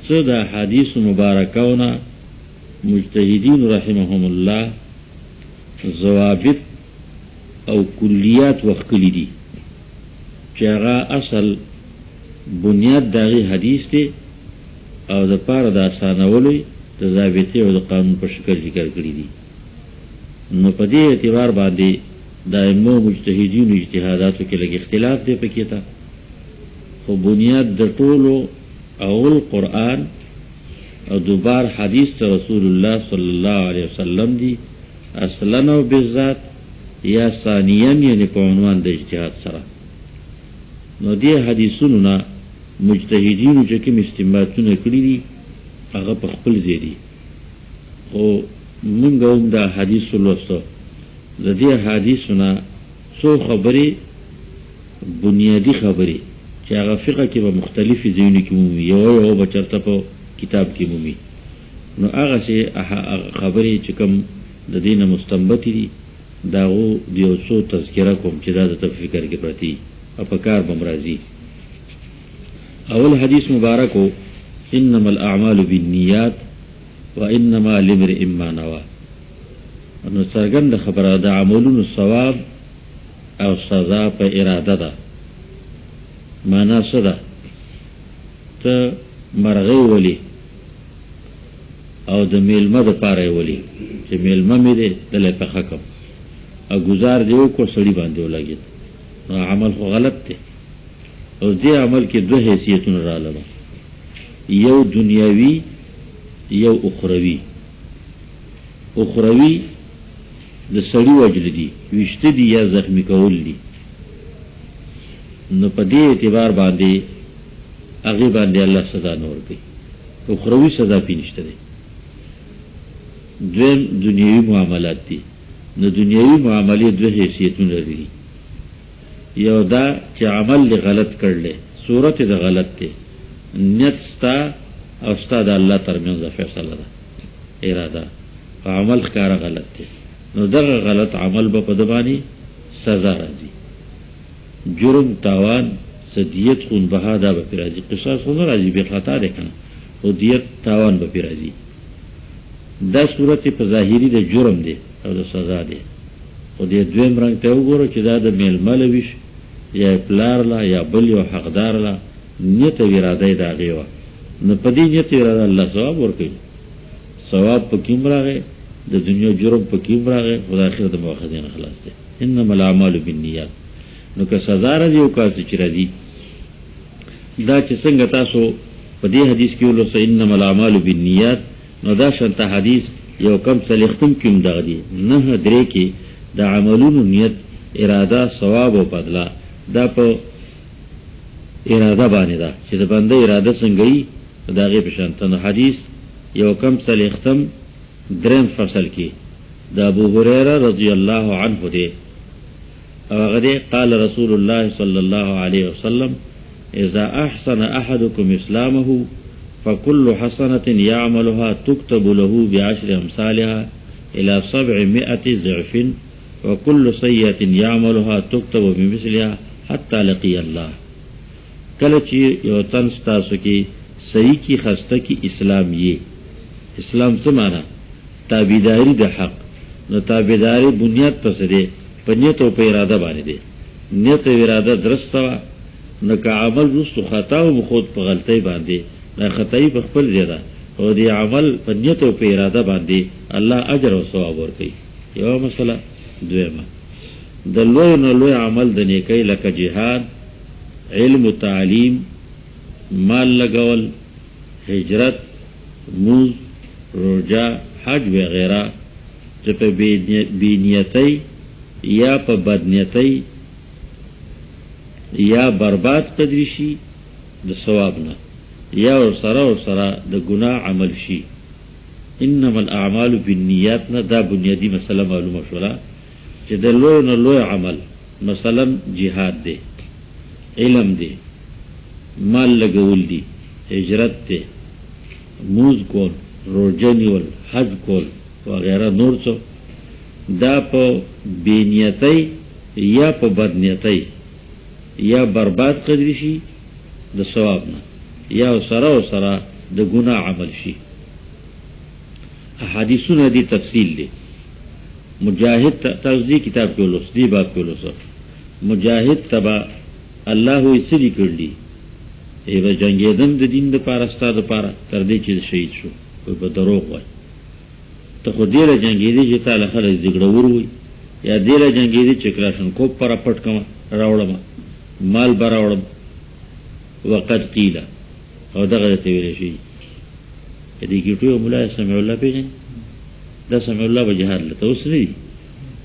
څه د حدیث مبارکونه مجتهدین رحمهم الله ضوابط او کلیات وخکلی دي چې هغه اصل بنیاد دغه حدیث دی او د پاره د اسانولو د ضابطه او د قانون په شکل ذکر کړی دي. نو په دې اعتبار باندې دایمو مجتهدین اجتهاداتو کې لږ اختلاف دی پکې تا، خو بنیاد د ټولو اول قرآن او دوبار حدیث ته رسول الله صلی الله علیه وسلم دی اصلا او بالذات یا ثانیا یعنی په عنوان د اجتهاد سره. نو دې حدیثونو نه مجتهدینو چې کوم استنباطونه کړي دي هغه په خپل ځای دي، خو موږ هم دا حدیث ولوستو. د دې حدیثونه څو خبرې بنیادی خبرې چې هغه فقه کې به مختلفې ځایونو کې مومي، یو به چېرته په کتاب کې مومي. نو هغه چې خبرې چې کوم د دې نه مستنبطې دي د هغو د یو څو تذکره کوم چې دا د فکر کې پرتې او په کار به م راځي. اول حدیث مبارکو انما الاعمال بالنیات وانما لامرئ ما نوى. نو څرګند خبره د عملونو ثواب او سزا په اراده ده. معنا څه ده؟ ته مرغۍ ولي او د میلمه د پاره ولي چې میلمه مې دی دلې په حکم او گزار دی وکړو سړي باندې ولګېد، نو عمل خو غلط دی. او دې عمل کې دوه حیثیتونه راغله، یو دنیاوی یو اخروی. اخروی د سړي وجل دي، ویشته دي یا زخمی کول دي. نو په دې اعتبار باندې هغې باندې الله سزا نه ورکوي، اخروی سزا پې نشته دی. دویم دنیاوی معاملات دي. نو دنیاوی معاملې دوه حیثیتونه لري، یو دا چې عمل لی غلط کړلی، صورت د غلط دی، نیت ستا او ستا د الله ترمنځ فیصله ده اراده، او عمل ښکاره غلط دی. نو دغه غلط عمل به په ده باندې سزا راځي. جرم تاوان څه دیت خون بها دا به پرې راځي، قصاص خو نه راځي، بې خطا دی که نه، خو دیت تاوان به پرې راځي. دا صورت په ظاهري د جرم دی او د سزا دی. خو دې دویم رنګ ته وګوره چې دا د میلمه له ویش یا پلار له یا بل یو حقدار له نیت او اراده یې د هغې وه، نو په دې نیت او اراده الله ثواب ورکوي. ثواب پکې هم راغی، د دنیا جرم پکې هم راغی، خو د آخرت د مؤاخذې نه خلاص دی. انما الاعمال بالنیات. نو که سزا راځي او که چې راځي، دا چې څنګه تاسو په دې حدیث کې ولوسته انما الاعمال بالنیات، نو دا شانته حدیث یو کم څلېختم کې هم دغه دي 9-3 کې د عملونو نیت اراده ثواب او بدله دا په اراده باندې ده چې د بنده اراده څنګه وي د هغې په شانته. نو حدیث یو کم څلېختم 3 فصل کې د ابو هریره رضی الله عنه دی، او هغه دی قال رسول الله صلی الله علیه وسلم اذا احسن احدكم اسلامه فكل حسنة يعملها تكتب له ب10 أمثالها إلى 700 ضعف وكل سيئة يعملها تكتب بمثلها حتى لقي الله. کله چې یو تن ستاسو کې صحیح کی خسته کی اسلام یې، اسلام څه معنا؟ تابعداري د حق. نو تابعداري بنیاد پس دی په نیت او په اراده باندې دی. نیت او اراده درسته وه، نو که عمل رستو خطا و خود په غلطۍ باندې دا خطایی په خپل ځای ده، او د عمل په نیت او په اراده باندې الله اجر او ثواب ورکوي. یوه مسله. دویمه د لوی نه لوی عمل د نیکۍ لکه جهاد، علم و تعلیم، مال لګول، هجرت، موز، روژه، حج وغیره چې په بېنیتۍ یا په بدنیتۍ یا برباد قدرې شي د ثواب نه، یا ورسره د ګناه عمل شي. انما الاعمال بالنیات نه دا بنیادی مسله معلومه شوله چې د لوی نه لوی عمل مثلا جهاد دی، علم دی، مال لګول دی، هجرت دی، موز کول، روژه نیول، حج کول وغیره نور څه، دا په بېنیتۍ یا په بدنیتۍ یا برباد قدرې شي د ثواب نه، یا سره د ګناه عمل شي. احادیثونه دي تفصیل دي. مجاهد تفسیر کتاب کې ولوس دی باب کې ولوس مجاهد تبا الله وی سړي کړلی ایو جنگیدم د دین د پاره ستاده پاره تر دې چې شهید شو په دروغ وای. ته خو دې را جنگیدې چې تعالی خلک زګړه وروي یا دې را جنگیدې چې کلاشن کو پر پټ کما راوړم مال براوړم وقد قیل او دغه ته ویل شي دې کې ټول مولا سمع الله پیژن دا سمع الله به جهاد لته اوس نه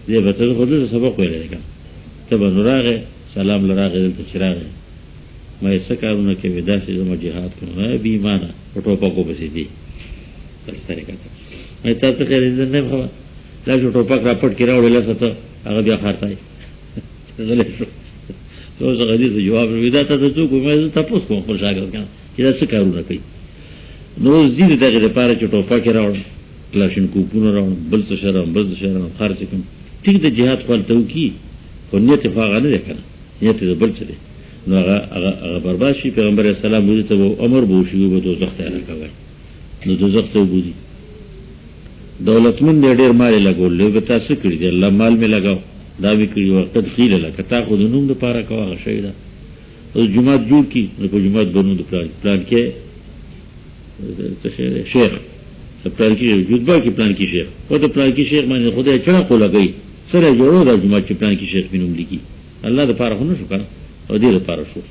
دې به ته خو دې سبق ویل دی ته به نوراغه سلام لراغه دلته چراغه مې سکارونه کې ودا چې زما جهاد کوم به ایمان او ټوپا کو بسې دي تر طریقه مې تاسو خیر دې نه خبر دا چې ټوپا را پټ کړه وړل سته هغه بیا خارتای غلې شو څو غدي جواب ودا ته څوک مې تاسو کوم خو شاګر کنه چې دا څه کارونه کوي نو زیات دغه لپاره چې ټوپا کې راوړم کلاشن کوپونه راوړم بل څه شرم خرڅ کوم ټیک د جهاد خپلته کی خو نیت فاغه نه کنه نیت د بل څه دی نو هغه برباد شي. پیغمبر اسلام وځي ته امر بو شي به دوزخ ته نه کوي نو دوزخ ته وځي. دولتمن ډېر مال لګول له به تاسو کړی دی الله مال می لگاو دا وی کړی وخت خیل لکه تا خو د نوم د پاره کوه شي دا او جمعه جوړ کی نو په جمعه بنو د پلان کې شیخ پلان کې جوړبا کې پلان کې شیخ او د پلان کې شیخ باندې خدای چا کو لګی سره جوړو د جمعه کې پلان کې شیخ بنوم لیکي الله د پاره نه شو کنه او دې لپاره شو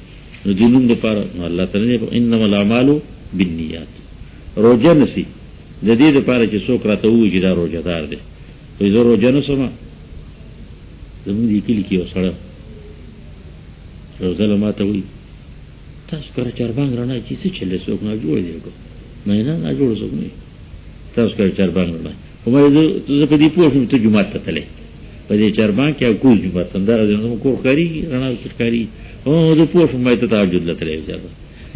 نو دینوم لپاره نو الله تعالی انما الاعمال بالنیات روزه نسی د دې لپاره چې څوک راته وایي چې دا روزه دار دی وې زه روزه نه سم زموږ دې کلی کې وسړه روزه ما ته وایي تاسو کار چربانګ رانه چې څه چلې څوک نه جوړ دی کو مې نه جوړ څوک نه تاسو کار چربانګ رانه خو مې زه په دې پوښتنه ته جمعه ته تلې په دې چربانګ کې کوم جمعه تندره دې نو کو کاری رانه کاری او د پوښتنه مې ته تاجد لته لري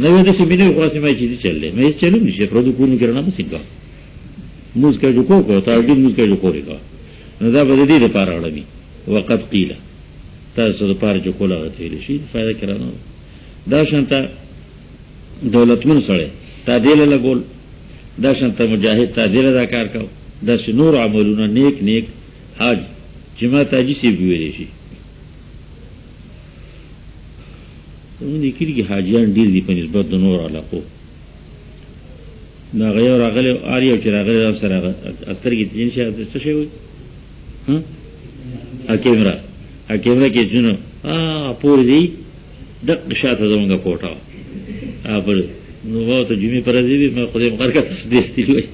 نو دې چې مینه خاصه مې چې چلې مې چلو نشي پرو کو نه کرنا بسنګا موږ کې جو کو تاجد موږ کې جو کوریګا نو دا به دې لپاره وړمي وقت قیل تاسو لپاره جو کوله غته شي فائدہ کرانو دا شانته دولتمن سره تا دې له ګول دا شانته مجاهد تا دې له کار کاو دا نور عملونه نیک حج جماعت اجي سی ویلې شي نو کېږي حاجیان ډیر دي په نسبت د نور علاقو دا غیر راغله اړیو چې راغله سره اکثر کې جن شي څه شي وي ها ا کیمرا کې جنو پور دی د شاته زمونږه کوټه خپل نو وته جمی پر دې ما خو دې مخارکه دې ستې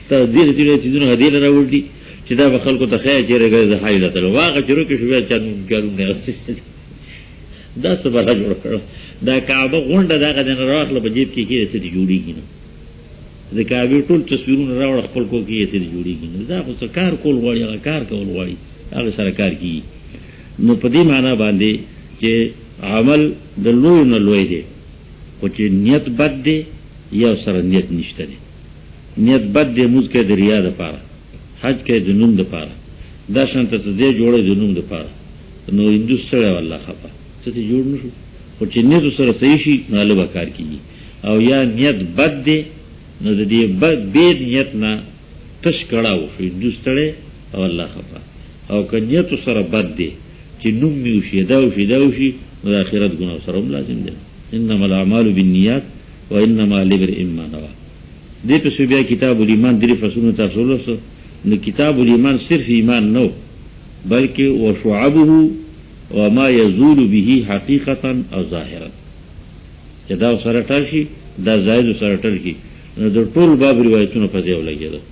ته دې چې دونه هدیله راوړي چې دا خلکو ته خیر چې راغله د حایله ته واغه چرو کې شوې چې نو ګارو نه دا څه به جوړ کړو دا کعبه غونډه دا غدن راخله په جیب کې څه دي جوړیږي نو د کعبه ټول تصویرونه راوړ خپل کو کې څه دي جوړیږي نو دا خو کار کول غواړي هغه کار کول غواړي هغه سره کار کوي نو په دې معنا باندې چې عمل د لوی نه لوی دی خو چې نیت بد دی یا سره نیت نشته دی نیت بد دی موږ کې د ریا لپاره حج کې د نوم لپاره دا شانته دې جوړې د نوم لپاره نو هندوستان والله خفه څه ته جوړ نشو خو چې نیت سره صحیح شي نو له کار کیږي او یا نیت بد دی نو د دې بد نیت نه تش کړهو شي هندوستان او الله خفه او که نیت سره بد دی چې نوم میو شي دا وشي نو د آخرت ګناه سره هم لازم دی انما الاعمال بالنیات وانما لامرئ ما نوى دې په بیا کتاب الایمان درې فصلونه تاسو ولوسو نو کتاب الایمان صرف ایمان نو بلکې وشعبه وما يزول به حقیقتا او ظاهرا چې دا سره تاشي دا زائد سره ترکی نو د ټول باب روایتونو په ځای ولګیدل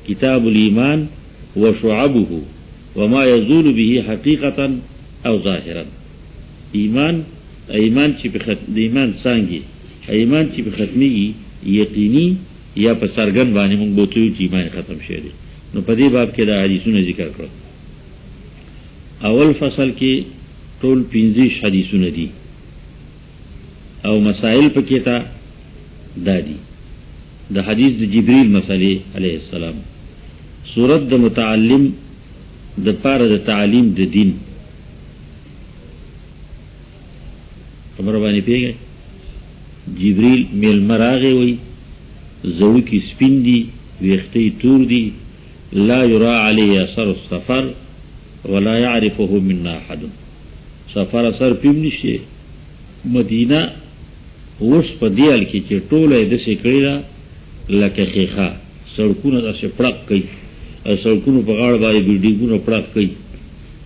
کتاب الایمان وشعبه وما يزول به حقیقتا او ظاهرا ایمان چې په ختم د ایمان څنګه ایمان چې په ختمي یقیني یا په سرګن باندې موږ بوتو چې ایمان ختم شي نو په دې باب کې دا حدیثونه ذکر کړو اول فصل کې ټول 15 حدیثونه دي او مسائل پکې تا دادي د حدیث د جبرئیل مسئله علیه السلام سورۃ د متعلم د پاره د تعلیم د دین خبر باندې پیږي جبرئیل مل مراغه وي زړو کې سپین دي، ویښتې تور دي، لا یرا علیه اثر السفر ولا یعرفه منا احد. سفر اثر پیم نشته. مدینه اوس په دې حال کې چې ټوله یې داسې کړې ده لکه ښیښه، سړکونه داسې پړق کوي، سړکونو په غاړه باندې بلډینګونه پړق کوي،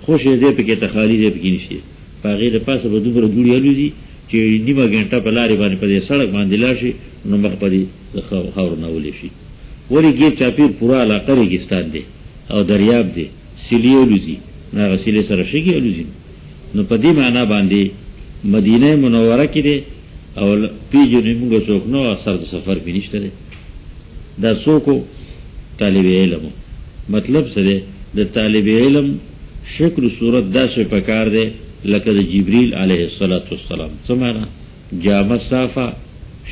خوش یې دی پکې ته خالي دی پکې نشته. په هغې د پاسه به دومره دوړې الوځي چې نیمه ګنټه په لارې باندې په دې سړک باندې لاړ شي نو مخ په دې خاورو نه ولی شي. ولې ګیر چاپیر پوره علاقه ریګستان دی او دریاب دی، سیلې الوځي، نو هغه سیلې سره شګې الوځي. نو په دې معنا باندې مدینه منوره کې دی او پیژنې موږ څوک نو اثر د سفر کې نشته دی. دا څوک طالب علم، مطلب څه دی؟ د طالب علم شکل صورت داسې پکار دی لکه د جبریل علیه السلام. څه معنا؟ جامه صافه،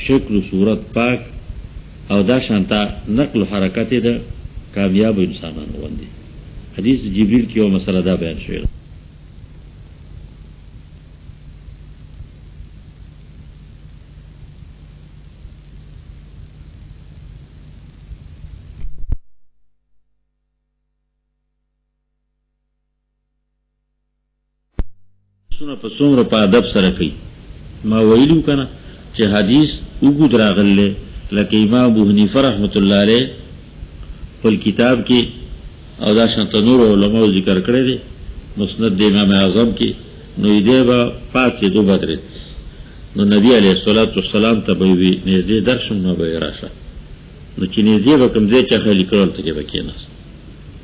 شکل صورت پاک، او دا شانتا نقل و حرکت د کامیاب انسانانو غوندې. حدیث جبریل کې یو مسله دا بیان شوې. په څومره په ادب سره کوي. ما ویلو کنه چې حدیث وګد راغله لکه امام ابو حنیفه رحمت الله علیه په کتاب کې او دا شانت نور علماء ذکر کړی دي مسند د امام اعظم کې. نو دې با پاتې دوه بدر نو نبی علیه الصلاۃ والسلام ته به وی نږدې درشم نو به راشه. نو چې نږدې به کوم ځای چې خلی کول ته کې بکیناست.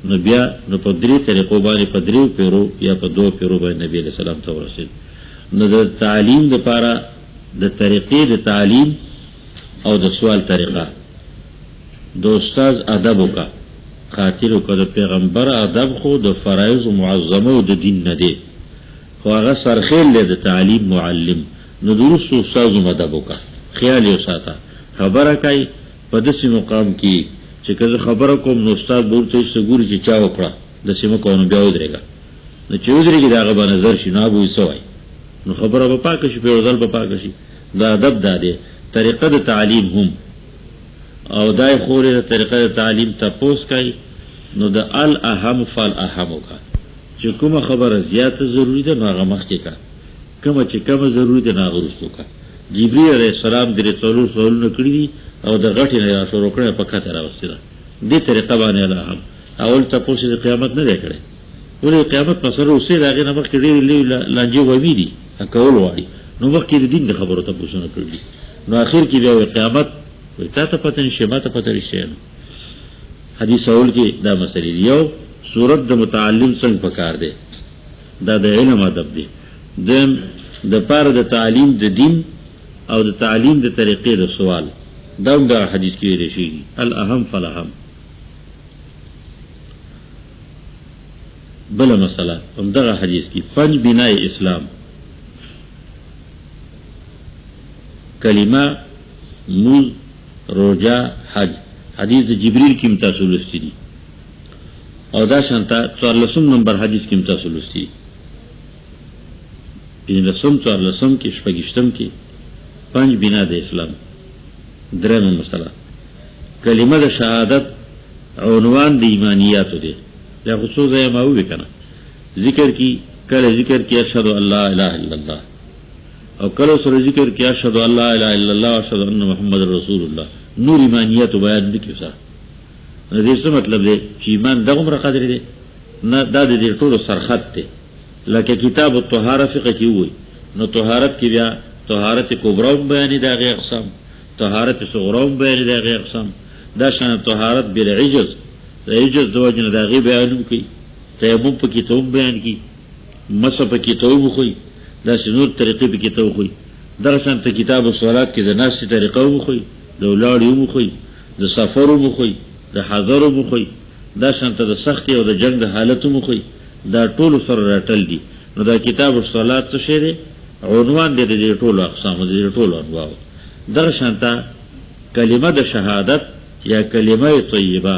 نو بیا نو په درې طریقو باندې په دریو پیرو یا په دوه پیرو باندې نبی علیہ السلام ته ورسید. نو د تعلیم لپاره د طریقې د تعلیم او د سوال طریقه د استاد ادب وکا خاطر وکړه. د پیغمبر ادب خو د فرایض معظمه او د دین نه دی، خو هغه سرخیل له د تعلیم معلم. نو درست استاد ادب وکا، خیال یې ساته، خبره کوي په داسې مقام کې چې کله خبره کوم نو استاد ورته سګوري چې چا وکړه د سیمه کوم بیا ودرېګا. نو چې ودرېږي دا غو نظر شي نو ابو سوای نو خبره به پاک شي، په ځل به پاک شي. دا ادب ده، طریقه د تعلیم هم او دای خوري د طریقه د تعلیم تاسو کوي. نو د الاهم فالاهم وکړه چې کومه خبره زیاته ضروری ده نو هغه مخکې کا، کومه چې کومه ضروری ده هغه وروسته کا. جبرئیل علیه السلام درې څلور سوالونه کړی دي او د غټې نه شروع کړه په کته راوستي ده. دې طریقه باندې الاهم اول تاسو د قیامت نه کړي. ولې قیامت په سره اوسې راغی نه مخکې ډېر لانجه ووي دي کول واړي نو مخکې د دین د خبرو ته پوښتنه کړې. نو اخر کې بیا قیامت وي تا ته پته نشي ما ته پته نشي. حدیث اول کې دا مسلې دی. یو صورت د متعلم څنګه پکار دی، دا د علم ادب دی. د پاره د تعلیم د دین او د تعلیم د طریقې د سوال دا حدیث کې ویل شي الاهم فالاهم. بل مسله هم دغه حدیث کې پنځ بنای اسلام، کلمه، موز، روجا، حج. حدیث جبریل کې تاسو لوستي دي او دا شانته 14 نمبر حدیث کې تاسو لوستي دي. په 14 کې شپږشتم کې پنځ بنا د اسلام. درېم مسله کلمه د شهادت عنوان د ایمانیاتو دی. دا خصوصا یې ما وی کنه ذکر کی کله ذکر کی اشهد ان لا اله الا الله او کله سره ذکر کی اشهد ان لا اله الا الله او اشهد ان محمد رسول الله. نور ایمانیات بیان دي سره. دې څه مطلب دی چې ایمان دغه مر قدر دی نه دا د دې ټولو سرخط دی. لکه کتاب الطهاره فقه کې وای نو طهارت کې بیا طهارت کبرا بیان دي هغه اقسام، طهارت صغرا بیان دي هغه اقسام. دا شان طهارت بل عجز، عجز دوجنه دا غي بیان کوي. تیمم په کې ته بیان کی، مسح په کې ته وخی، دا شنور طریقې په کې ته وخی. درسن ته کتاب الصلات کې د ناس طریقه وخی، د ولاد یو وخی، د سفر وخی، د حاضر وخی. دا شان ته د سخت او د جنگ د حالت وخی. دا ټول سره راټل دي. نو دا کتاب الصلات څه شی دی؟ عنوان دی د ټول اقسام د ټول انواع. دا شان ته کلمه د شهادت یا کلمه طیبه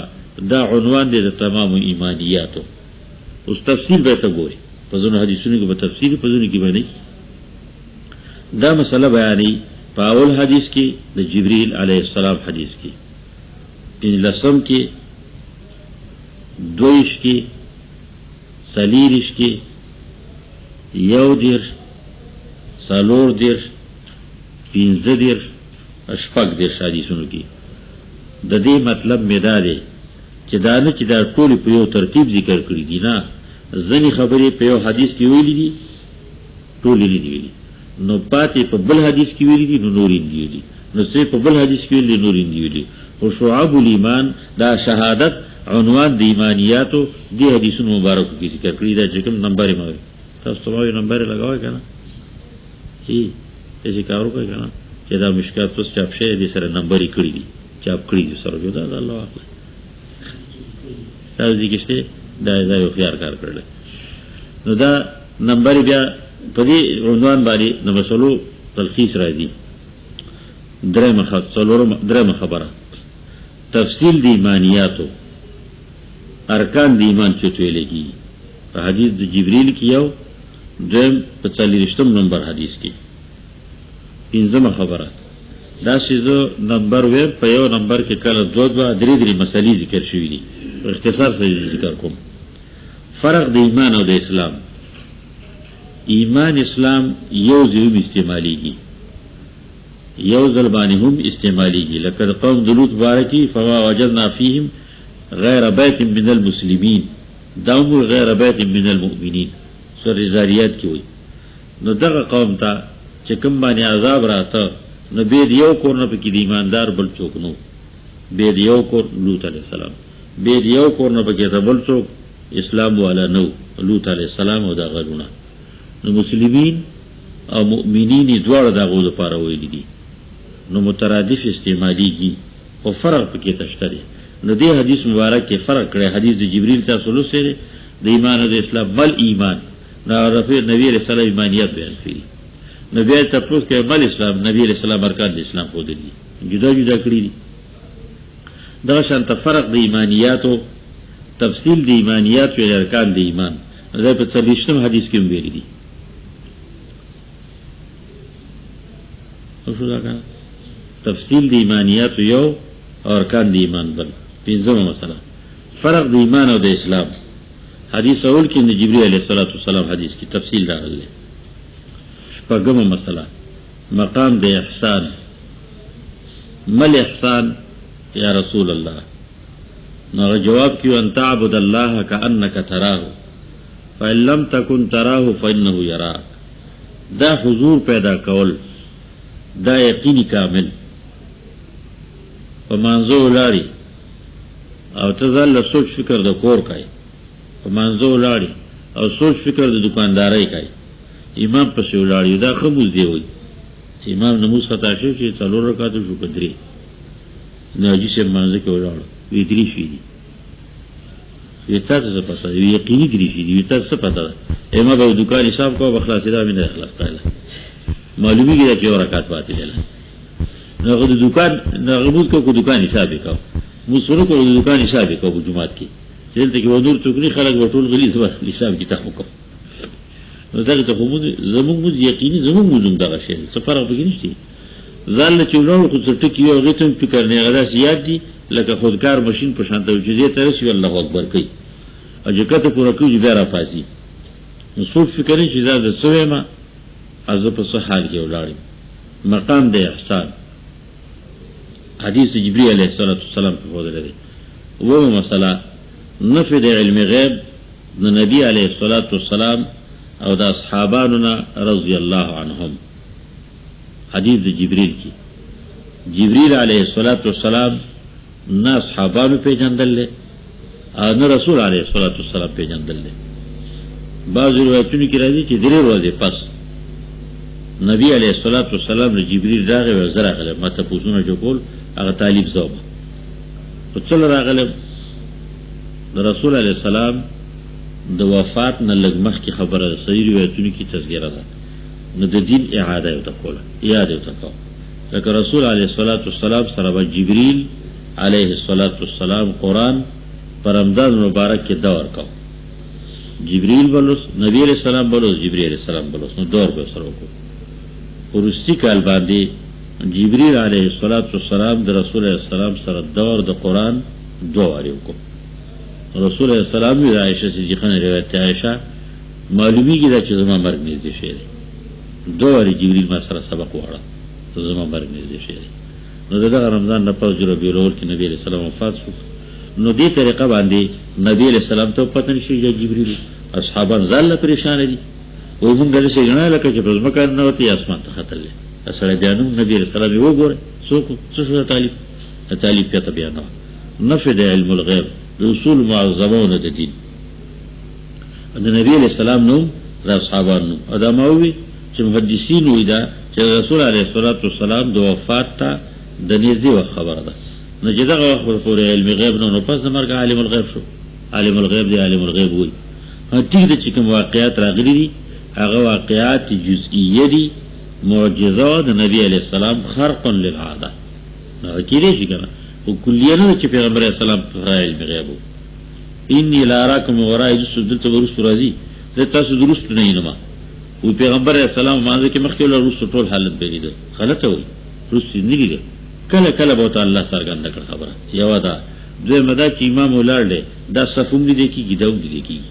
دا عنوان دی د تمام ایمانیاتو. اوس تفصیل به ته ګوري په ځینو حدیثونو کې به تفصیل په ځینو کې باندې دا مسله بیانې. په اول حدیث کې د جبرئیل علیه السلام حدیث کې 15 کې 22 کې 40 کې 1 4 15 شپږ حدیثونو کې د دې مطلب مدا دی چې دا نه چې دا ټول په یو ترتیب ذکر کړی دي نه ځنې خبرې په یو حدیث کې ویلي دي ټول نه دي ویلي نو پاتې په بل حدیث کې ویلي دي نو نور دي ویلي نو څه په بل حدیث کې ویلي نور دي ویلي او شعب الایمان دا شهادت عنوان د ایمانیاتو دی حدیثونو مبارکو کې ذکر کړی دا چې کوم نمبر یې مې تاسو ته یو نمبر لګاوئ کنه هی چې کارو کوي کنه چې دا مشکات اوس چاپ شي دي سره نمبر یې کړی دي چاپ کړی دي سره جو دا الله اکبر تاسو دې کېشته دا یو خيار کار کړل نو دا نمبر بیا په دې عنوان باندې د مسلو تلخیص راځي درېمه خبره تفصیل د ایمانیاتو ارکان د ایمان چې تویلږي په حدیث د جبرئیل کې یو درېم په 40 نمبر حدیث کې پنځمه خبره دا شیزو نمبر وې په یو نمبر کې کله دوه درې مسلې ذکر شوې دي اختصار سره ذکر کوم فرق د ایمان او د اسلام ایمان اسلام یو ځای استعماليږي یو ځل باندې هم استعماليږي لکه قوم دلوت بارکی فوا وجدنا فيهم غیر بیت من المسلمین داوم غیر بیت من المؤمنین سورۃ الزاریات کې وایي نو دغه قوم ته چې کوم باندې عذاب راته نو به یو کور نه پکې د ایماندار بل څوک نو به یو کور لوط علیہ السلام به یو کور نه پکې بل څوک اسلام والا نو لوط علیہ السلام او دا غلونه نو مسلمین او مؤمنین دواړه دغه لپاره ویل دي نو مترادف استعماليږي او فرق پکې تشته دي نو دې حدیث مبارک کې فرق کړی حدیث د جبرئیل تاسو له سره د ایمان او د اسلام بل ایمان دا رفیع نبی رسول الله ایمانیت بیان کړی نبی تاسو کې بل اسلام نبی رسول الله ارکان د اسلام خو دي جدا جدا کړی دي دا شان فرق د ایمانیات او تفصیل د ایمانیات او ارکان د ایمان دا په 30 حدیث کې ویل دي اوس دا کنه تفصیل د ایمانیات یو او ارکان د ایمان بل پنځمه مسله فرق د ایمان او د اسلام حدیث اول کې د جبرئیل علیه السلام حدیث کې تفصیل راغلی شپږمه مسله مقام د احسان مل احسان یا رسول الله نو جواب کیو ان تعبد الله کأنک تراه فإن لم تكن تراه فإنه يراك دا حضور پیدا کول دا یقینی کامل په منځو لاري او تزل سوچ فکر د کور کوي په منځو لاري او سوچ فکر د دکانداري کوي امام په شو لاري دا خموز دی وي چې امام نماز خطا شي چې څلور رکعات شو کډري نه چې سم منځ کې ولاړ وی دري شي دي تاسو څه پته دی یقیني دري شي دي تاسو څه پته ایمه به دکان حساب کو بخلاص دا مینه اخلاص تعالی معلومی کی چې رکعات پاتې ده نو د دکان نغبوت کو دکان حساب وکاو مسورو کو دکان حساب وکاو په جمعات کې دلته کې ودور ټوکري خلک وټول غلي سبا حساب کتاب وکاو نو دا ته کوم زموږ یقیني زموږ دغه شی سفر په کې نشته ځان له چولو خو څه ټکی یو غتم فکر نه غدا سیاد دي لکه خودکار ماشين په شان ته چې دې ته رسي الله اکبر کوي او چې کته پورا کوي بیا را پاسي نو څو فکر نه چې دا د سوېما از په صح حال کې ولاړ مقام د احسان حدیث جبرئیل علیه السلام په وړاندې لري وو مسله نفي د علم غیب د نبی علیه السلام او د اصحابانو رضی الله عنهم حدیث د جبرئیل کی جبرئیل علیه السلام نه اصحابانو پیژندل او نه رسول علیه السلام پیژندل بعض روایتونو کې راځي چې درې ورځې پس نبی علیه السلام له جبرئیل راغی او زرا غله ماته پوښتنه جوړول هغه طالب زوب په څل راغله د رسول علیه السلام د وفات نه لږ مخکې خبره صحیح روایتونو کې تذکرہ ده نو د دین اعاده یو تکوله یاد یو تکو لکه رسول علیه السلام سره به جبرئیل علیه السلام قرآن پر رمضان مبارک کې دور کو جبرئیل بلوس نبی علیہ السلام بلوس جبرئیل علیہ السلام بلوس نو دور به سره وکړو ورستی کال باندې جبريل عليه الصلاة والسلام د رسول الله السلام سره دور د قرآن دو واری وکړو. رسول الله السلام د عائشہ صدیقہ روایت عائشہ معلومیږي دا چې زما مرګ نږدې شوی دی. دو واری جبريل ما سره سبق وړه زما مرګ نږدې شوی دی. نو دغه رمضان نه پس ربیع الاول کې نبی علیہ السلام وفات شو. نو دې طریقه باندې نبی علیہ السلام ته پته نشي چې جبريل اصحابان ځاله پریشان دي. و موږ دغه څنګه نه لکه چې په ځمکه نه وتی اسمان ته خطرلې. اصل بیانو نبی علیہ السلام یو ګوره څوک څه شو تعلیف کته بیانو نفي د علم الغیب اصول معظمون د دین. د نبی علیہ السلام نو د اصحابانو ادموي چې محدثین وي دا چې رسول علیه الصلاۃ والسلام د وفات ته د نږدې خبره ده. نو چې دغه وخت پورې علم غیب نو پس مرګ عالم الغیب شو. عالم الغیب دی عالم الغیب وي. هټیک د چې کوم واقعیات راغلي دي هغه واقعیات جزئیه دي معجزه د نبی علیہ السلام خرق للعاده. نو کېږي چې کنه او کلیه نه چې پیغمبر علیہ السلام علم غیب انی لا اراکم وراء دلته ورس راځي زه تاسو درست نه ینم. او پیغمبر علیہ السلام باندې کې مخکې له رسول ټول حالت بګید غلطه وي رسول نه لري کله کله به الله سرګند کړ خبره یو دا دوی مدا چې امام ولر دی دا صفوم دي کیږي دا ودی کیږي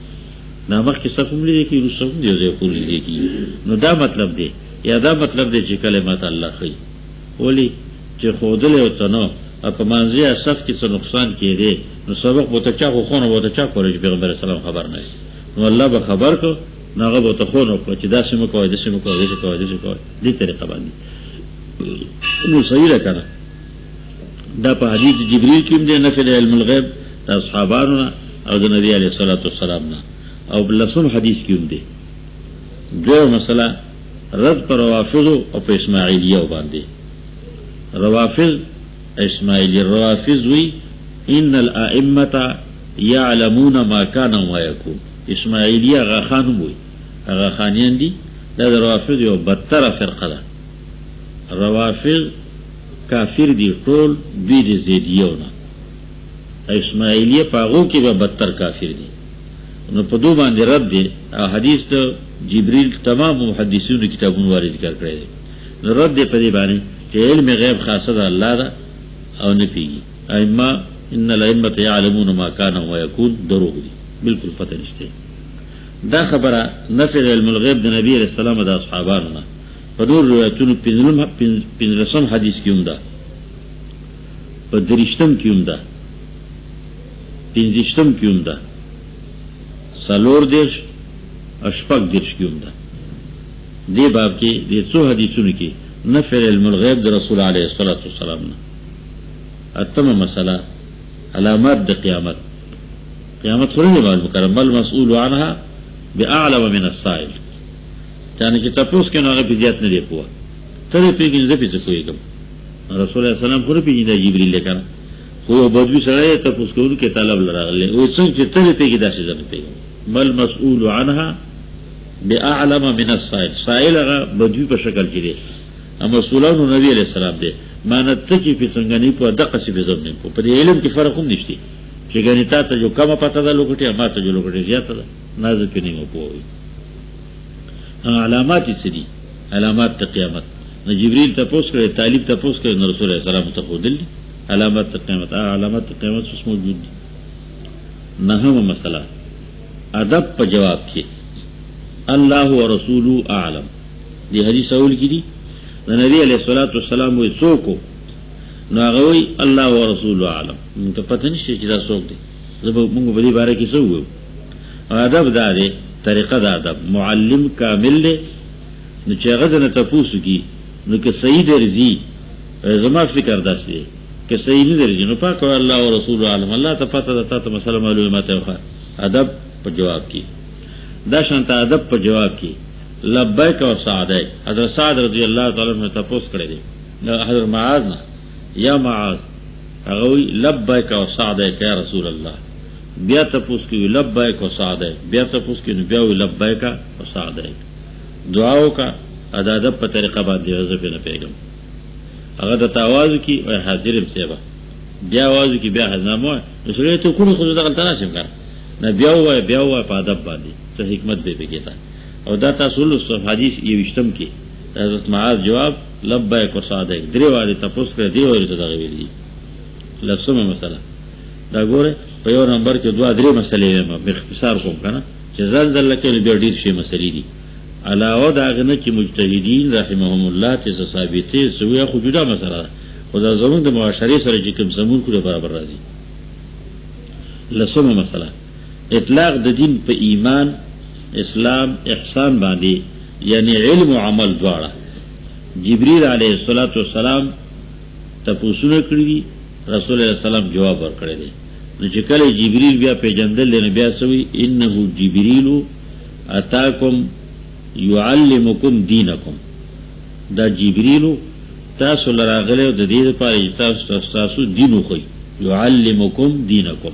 دا مخکې صفوم دي کیږي رسول دی زه کول دي کیږي. نو دا مطلب دی یا دا مطلب دی چې کلمات الله خي ولی چې خودل او تنو په منځي صف کې څه نقصان کړي نو سبق بوته چا خو خونه بوته چا کولې پیغمبر اسلام خبر نه نو الله به خبر کو ناغه بوته خونه کو چې دا سم کوی د سم کوی د کوی د کوی دې طریقه باندې نو صحیح راکنه. دا په حدیث جبرئیل کې د نفي علم الغیب د اصحابانو او د نبی علیه الصلاۃ والسلام نه او بلسم حدیث کې هم دی. دو مسله رد پر روافض او په اسماعیلیه باندې. روافض اسماعیلی روافض وی ان الائمه يعلمون ما كان وما يكون. اسماعیلیه غاخان وی غاخانیان دي دا روافض یو بدتر فرقه ده. روافض کافر دي ټول بيد زیدیونه. اسماعیلیه پاغو کې به بدتر کافر دي. نو په دوه باندې رد دي. حدیث ته جبريل تمام محدثینو کتابونو وارد ذکر کړی دی. نو رد دي په دې باندې چې علم غیب خاصه ده الله ده او نه پیږي. ائمه ان الائمه يعلمون ما كان ويكون دروغ دي بالکل پته نشته. دا خبره نفي علم الغیب د نبی علیہ السلام د اصحابانو نه په دور روایتونو پنځلسم حدیث کې هم ده په درشتم کې هم ده پنځشتم کې هم ده څلور دیرش اشپږ دیرش کې هم ده. دې باب کې د څو حدیثونو کې نفي علم الغیب د رسول علیه الصلاۃ والسلام نه. اتمه مسله علامات د قیامت. قیامت خو نه معلوم کړم بل مسئول عنها باعلم من السائل. یعنی چې تاسو کې نه غوښتي زیات نه دی پوهه ته پیږي زه پیڅ کویګم. رسول الله سلام خو پیږي د جبرئیل لکه خو بدوی سره تاسو کوو کې طلب لراغله او څنګه چې ته پیږي داسې ځل پیږي بل مسئول عنها باعلم من السائل. سائل هغه بدوی په شکل کې دی اما رسولانو نبی علیہ السلام دی معنی ته چې په څنګه نه په دقه سی به زمين په دې علم کې فرق هم نشته چې ګنې ته جو کمه پته ده لوکټي ما ته جو لوکټي زیاته ده نازک نه مو پوي. علامات سدي علامات قیامت. نو جبريل تاسو کړه طالب تاسو کړه رسول الله سلام ته خودل علامات قیامت. علامات قیامت څه موجود دي. نهمه مسله ادب په جواب کې الله ورسوله اعلم. دې حدیث اول کې دي نبی علیہ الصلوۃ والسلام وی څوک نو هغه وی الله ورسوله اعلم. ته پته نشي چې دا څوک دی. زه موږ په دې باره کې څه وو. ادب دا دی طریقه دا ادب معلم کامل دی نو چې هغه نه تاسو کی نو که صحیح درځي زما فکر داسې که صحیح نه درځي نو پاک الله ورسوله اعلم. الله ته پته ده تاسو مسله معلومات وکړه. ادب په جواب کې دا شانته ادب په جواب کې لبیک و سعدیک. حضرت سعد رضی اللہ تعالی عنہ تپوس کړی دی حضرت معاذ نه یا معاذ هغه وی لبیک و سعدیک یا رسول الله. بیا تپوس کوي لبیک و سعدیک بیا تپوس کوي بیا وی لبیک و سعدیک. دعاو کا ادب په طریقه باندې وظیفه نه پیغام هغه د تاواز کی او حاضرم سیبا بیا आवाज کی بیا حزنامو رسول ته کوم خو دغه تناسب کړ نه بیا وای په ادب باندې څه حکمت به بګیتا. او دا تاسو له حدیث یو وشتم کې حضرت معاذ جواب لبیک و صادق، درې واره تاسو کړی دی ورته دغه ویلي. لسمه مسله دا ګوره په یو نمبر کې دوه درې مسلې ما په اختصار کوم کنه چې ځل کې ډېر شي مسلې دي. علاوه دا غنه چې مجتهدین رحمهم الله ته ثابتې سوی خو جدا مسله ده، خدا زمون د معاشري سره چې کوم سمون کړو برابر راځي. لسمه مسله اطلاق د دین په ایمان، اسلام، احسان باندې، یعنی علم او عمل دواړه. جبرئیل علیه السلام تاسو نه کړی، رسول الله سلام جواب ورکړی دی. نو چې کله جبرئیل بیا پیژندل نه بیا سوی انه جبرئیل اتاکم یعلمکم دینکم، دا جبرئیل تاسو لراغله د دې لپاره چې تاسو دین خو یعلمکم دینکم.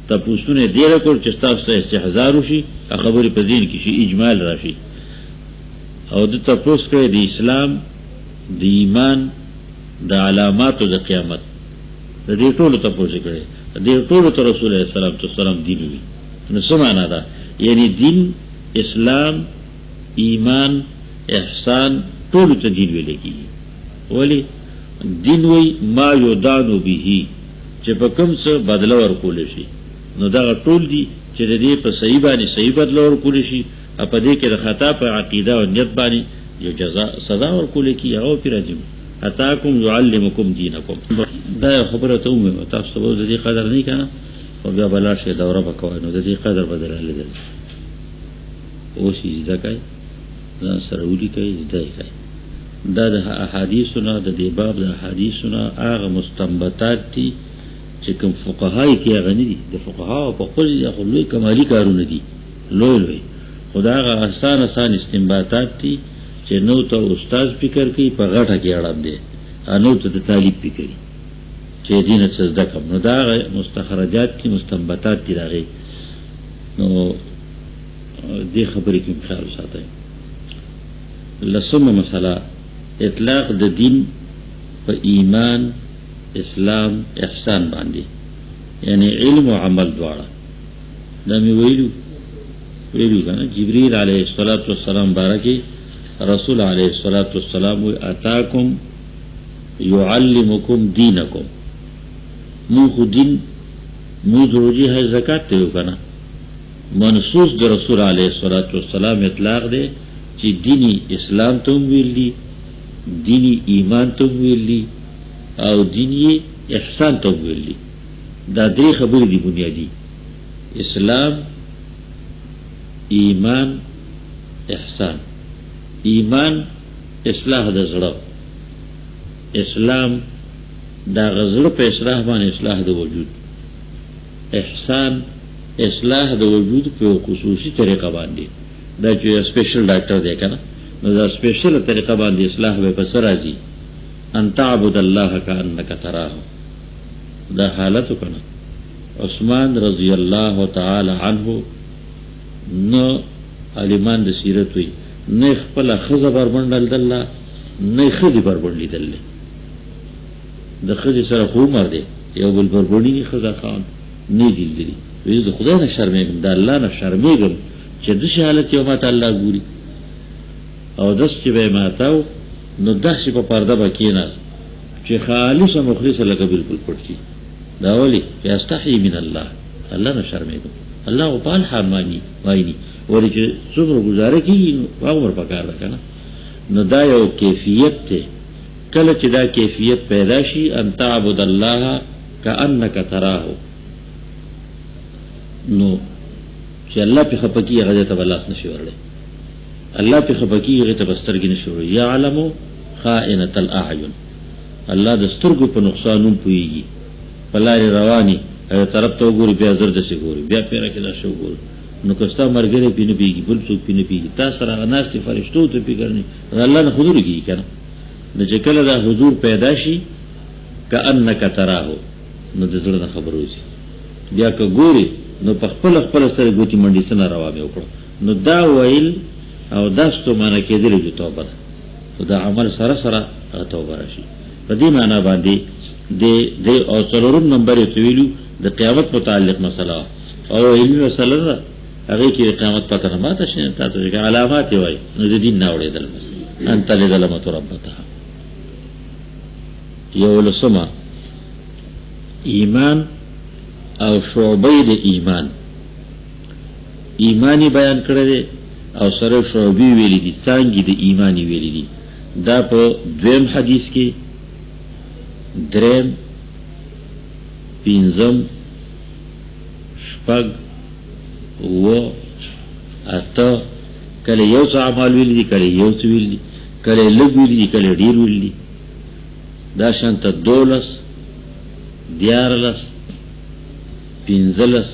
تاسو نه ډیر کول چې تاسو استحزار وشي، خبرې په دین کې شي اجمال راشي. او د تاسو کې د اسلام، د ایمان، د علامات او د قیامت د دې ټولو تاسو کړي، د دې ټولو ته رسول الله صلی الله علیه وسلم دین وی. نو څه معنا ده؟ یعنی دین، اسلام، ایمان، احسان ټولو ته دین ویل کیږي. ولی دین وی ما یدانو به، چې په کوم څه بدله ورکول شي. نو دا ټول دي چې د دې په صحیح باندې صحیح بدله ورکول شي، په دې کې د خطا په عقیده او نیت باندې یو جزاء سزا ورکول کی او پیر راځي. اتاکم یعلمکم دینکم، دا خبره ته ومه تاسو ته د دې قدر نه کنه او بیا بلا شي دوره وکوي. نو د دې قدر بدل لیدل او شي ځکه دا سره ودی کوي ځای کوي. دا د احادیثونو د دې باب د احادیثونو هغه مستنبطات دي چې کوم فقهای کې غني دي. د فقها په خپل لوی کمالی کارونه دي، لوی خدا هغه آسان استنباطات دي چې نو ته استاد فکر کوي په غټه کې اړم دي، انو ته د طالب فکر چې دینه څه زده کوم. نو دا مستخرجات کی مستنبطات دي راغلي. نو دې خبرې کې خیال ساتئ. لسمه مسله اطلاق د دین په ایمان، اسلام، احسان باندې، یعنی علم او عمل دواړه. دا مې ویلو کنه جبرئیل علیه السلام بارکه رسول علیه السلام وی اتاکم یعلمکم دینکم. مو خو دین مو ضروری ہے زکات ته کنه منصوص د رسول علیه السلام اطلاق دی چې دینی اسلام ته ویلی، دینی ایمان ته ویلی او دینی احسان ته ویلی. دا درې خبرې دي بنیادی: اسلام، ایمان، احسان. ایمان اصلاح د زړه، اسلام دا غزړه په اصلاح باندې اصلاح د وجود، احسان اصلاح د وجود په خصوصي طریقه باندې. دا چې سپیشل ډاکټر دی کنه، نو دا سپیشل طریقه باندې اصلاح به په سر راځي. ان تعبد الله کأنک تراه، دا حالت کنه. عثمان رضی الله تعالی عنه نو عالمان د سیرت وی نه خپل خزه بربندل دله، نه خدي بربندل دله. د خدي سره خو مر دی یو بل بربندی خزه خان نه دیلدي. وی د خدای نه شرمېږم، د الله نه شرمېږم چې د حالت یو ماته الله ګوري. او داس چې به ماتاو نو داسې په پرده بکینا چې خالص او مخلص لکه بالکل پټي. دا ولی یستحی من الله، الله نه شرمېږم، الله او په حال مانی وایي ورې چې څومره گزاره کیږي عمر پکار ده کنه. نو دا یو کیفیت ته، کله چې دا کیفیت پیدا شي ان تعبد الله کأنک تراه، نو چې الله په خپکی هغه ته بلاس نشي ورله، الله په خپکی هغه ته بسترګ نشي ورله. یعلم خائنۃ الاعین، الله د سترګو په نقصانون پويږي. بلای رواني هغه طرف ته وګوري بیا زرد شي ګوري، بیا پیره کې دا شو ګوري. نو کستا مرګره پینې پیږي، بل څوک پینې پیږي. تاسو را ناس ته فرشتو ته پیګرني الله نه حضور کیږي کنه. نو چې کله دا حضور پیدا شي کأنک تراه، نو د زړه خبر وځي. بیا که ګوري نو په خپل سره ګوتی منډي سره روا مې وکړو. نو دا ویل او داستو معنی کېدل چې توبه ده. دا عمل سره توبه راشي. په دې معنی باندې د او څلورم نمبر یې ویلو د قیامت متعلق مسله او علمي مسله ده. هغه کې قیامت پته نه ماته شي، تاسو کې علامات وایي نو د دین نه اورېدل. ان تلد الامة ربتها. یولسما ایمان او شعبې د ایمانی بیان کړی دی او سره شعبې ویلي دي، څانګې د ایمانی ویلي دي. دا په دویم حدیث کې، دریم، پنځم، شپږ، اووه، اته، کله یو څه اعمال ویلي دي، کله یو څه ویلي دي، کله لږ ویلي دي، کله ډېر ویلي دي. دا شانته 12، 14، 15،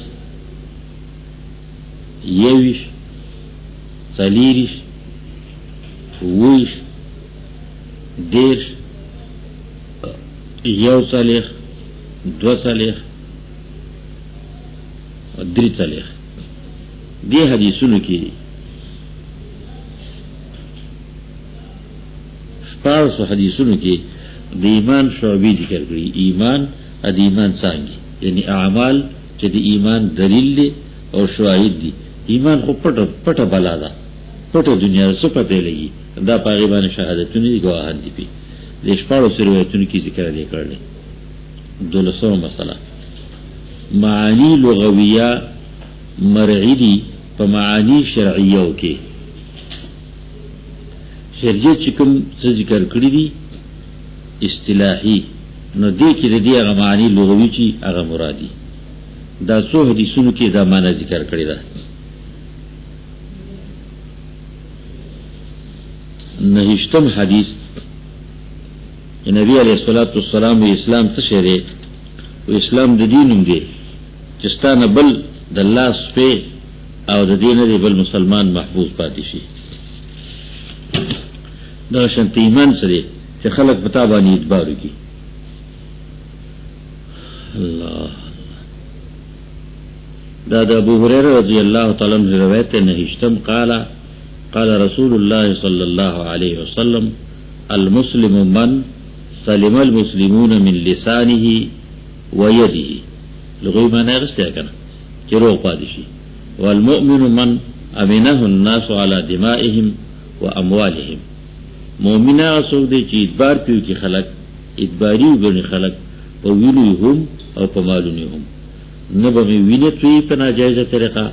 21، 40، 20، 10، 41، 42، 43. دې حدیثونو کې 14 حدیثونو کې د ایمان شعبې ذکر کړي. ایمان د ایمان څانګې، یعنی اعمال چې د ایمان دلیل دي او شواهد دي. ایمان خو پټه بلا ده، پټه دنیا څه پته لګي، دا په هغې باندې شهادتونه دي، ګواهان دي. پې د 14 روایتونو کې ذکر دی کړی. 12 مسله معانی لغویه مرعی دي په معانی شرعیو کې. شریعت چې کوم څه ذکر کړي دي اصطلاحي، نو دې کې د دې هغه معانی لغوي چې هغه مرادي. دا څو حدیثونو کې دا معنی ذکر کړی ده. نهشتم حدیث، نبی علیہ الصلوۃ والسلام اسلام څه شی دی؟ اسلام د دینوم دی چې ستانه بل د الله سپه او د دین دی بل مسلمان محفوظ پاتې شي. دا شانت ایمان سره چې خلق پتا باندې اعتبار وکړي. الله دا د ابو هريره رضی الله تعالی عنہ روایت نه هشتم قال رسول الله صلی الله علیه وسلم المسلم من سلم المسلمون من لسانه ويده. لغوی معنی غسته کنه چې روغ پاتې شي. والمؤمن من امنه الناس على دمائهم واموالهم. مؤمن هغه څوک دی چې اعتبار کوي کې خلق اعتباري وګڼي خلق په ویلو هم او په مالونو هم. نه به مې وینې توی په ناجایزه طریقه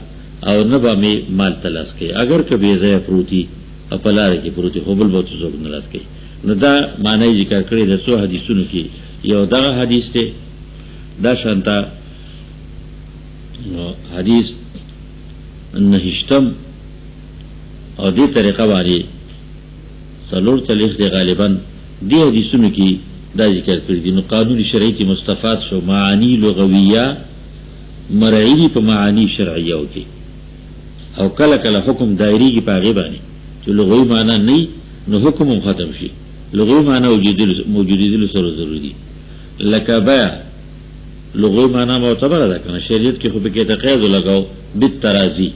او نه به مې مال تلاش کوي. اگر که بې ځایه پروتي او په لاره کې پروتي خو بل به څوک نه لاس کوي. نو دا معنی ذکر کړی د څو حدیثونو کې. یو دغه حدیث دی، دا شانته حدیث نهشتم او دې طریقه باندې څلور تلیخ دی غالبا دې حدیثونو کې دا ذکر کړی دي. نو قانون شرعي کې مستفاد شو معانی لغویه مرعی په معانی شرعیه کې، او کله کله حکم دایری کې پاغه باندې چې لغوی معنی نه نو حکم هم ختم شي. لغوی معنی موجودیدل سره ضروري. لکه بیا لغوی معنی معتبره ده کنه. شریعت کې خو به کې تقاضا لګاو بالترازی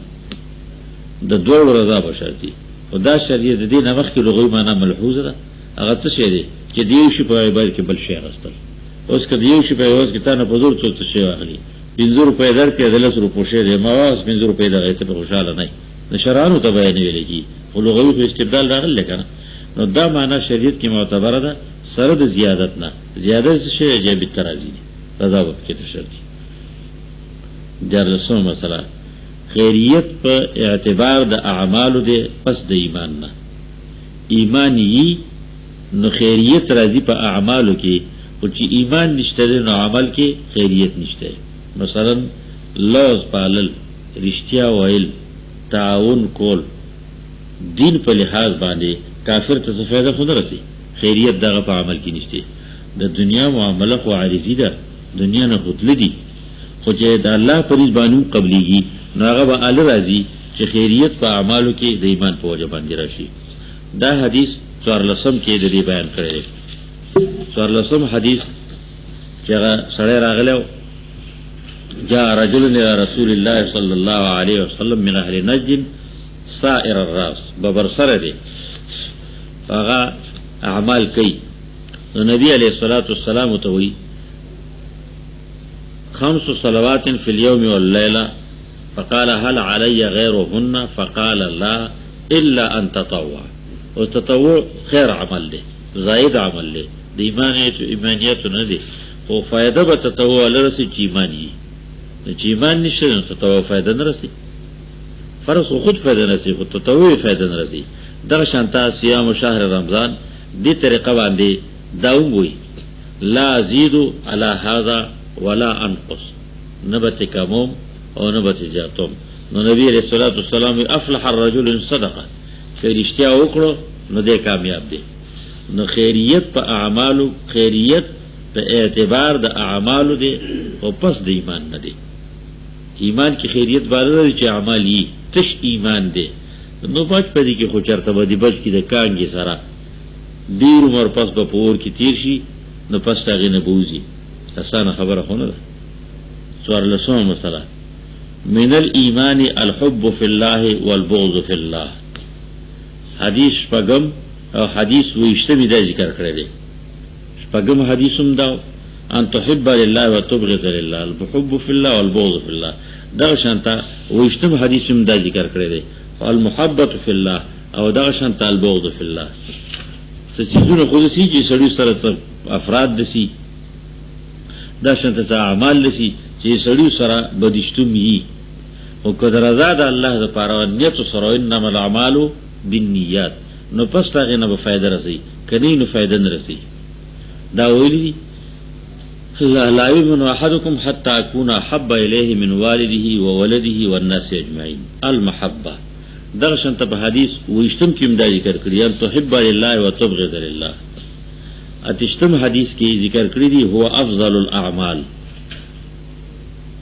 د دوه ورځې په شرطي. خدا شریعت دې نه وخت کې لغوی معنی ملحوظه ده. هغه څه شی دی چې دیو شي په عبادت کې بل شی راستل. اوس که دیو شي په عوض کې تا نه په زور څه شی واخلي 50 روپۍ درکې د 10 روپۍ شه دې ما واس 50 روپۍ دغه ته خوشاله نه نشرانو ته بیان ویل کی. خو لغوی په استبدال راغلی کنه. نو دا معنی شریعت کې معتبره ده سره د زیادت نه. زیادت څه شی جې به ترازی دي رضا وکړي ته شرطي. جرسو مثلا خیریت په اعتبار د اعمالو ده پس د ایمان نه. ایمانی نو خیریت راځي په اعمالو کې، او چې ایمان نشته نو عمل کې خیریت نشته. مثلا لوز پالل، رښتیا ویل، تعاون کول، دین په لحاظ باندې کافر ته څه فایده خو نه رسي. خیریت دغه په عمل کې نشته. د دنیا معامله خو عارضی ده، دنیا نه خودل دي، خو چې د الله په رضا باندې قبليږي نو هغه به ال راځي چې خیریت په اعمالو کې د ایمان په وجه باندې راشي. دا حدیث 14 کې د دې بیان کړی. 14 حدیث چې هغه سره راغلی جاء رجل الى رسول الله صلى الله عليه وسلم من اهل نجد سائر الراس ببر سره دي هغه اعمال کوي. نو نبی علیہ الصلوۃ والسلام ته وی 5 صلوات في اليوم والليله فقال هل علي غيرهن فقال لا الا ان تطوع. او تطوع خیر عمل دی، زائد عمل دی، د ایمانیت نه دی، خو فائدہ به تطوع لرسي چې ایمان یي، چې ایمان نشته نو تطوع فائدہ نه رسي. فرض خود فائدہ نه رسي، خو تطوع فائدہ نه رسي. دغه شانته صيام شهر رمضان دې طریقه باندې داوم وي، لا ازيد على هذا ولا انقص، نبت کموم او نبت زیاتوم. نو نبی علیہ الصلوۃ والسلام افلح الرجل ان صدقه، که رښتیا وکړو نو دې کامیاب دی. نو خیریت په اعمالو، خیریت په اعتبار د اعمالو دی او پس د ایمان نه دی. ایمان کی خیریت باندې چې اعمال یې تش ایمان دی. نو بچ پدې کې خو چرته باندې بچ کې د کانګي سره ډیر عمر پس په پور کې تیر شي، نو پس هغه نه بوزي. اسانه خبره خو نه ده. سوال لسوم مثلا من الایمان الحب فی الله والبغض فی الله. حدیث شپږم او حدیث ویشتمی دا ذکر کړی دی. شپږم حدیثم دا ان تحب لله وتبغض لله، الحب فی الله والبغض فی الله. دا شانته ویشتم حدیثم دا ذکر کړی دی، المحبت فی الله او دا شانته البغض فی الله. څه چیزونه خو دې چې سړی سره افراد دسی، دا شانته اعمال دسی چې سړی سره بدشتم یي. او کله رضا د الله لپاره نیت سره انما الاعمال بالنیات، نو پس هغه نه به فائدہ رسي، کني نو فائدہ نه رسي. دا ویلي لا يؤمن احدكم حتى اكون احب اليه من والده وولده والناس اجمعين. المحبه درشن ته په حدیث وشتم کې دا ذکر کړی ان تحب لله وتبغض لله. اتشتم حدیث کې ذکر کړی دی هو افضل الاعمال.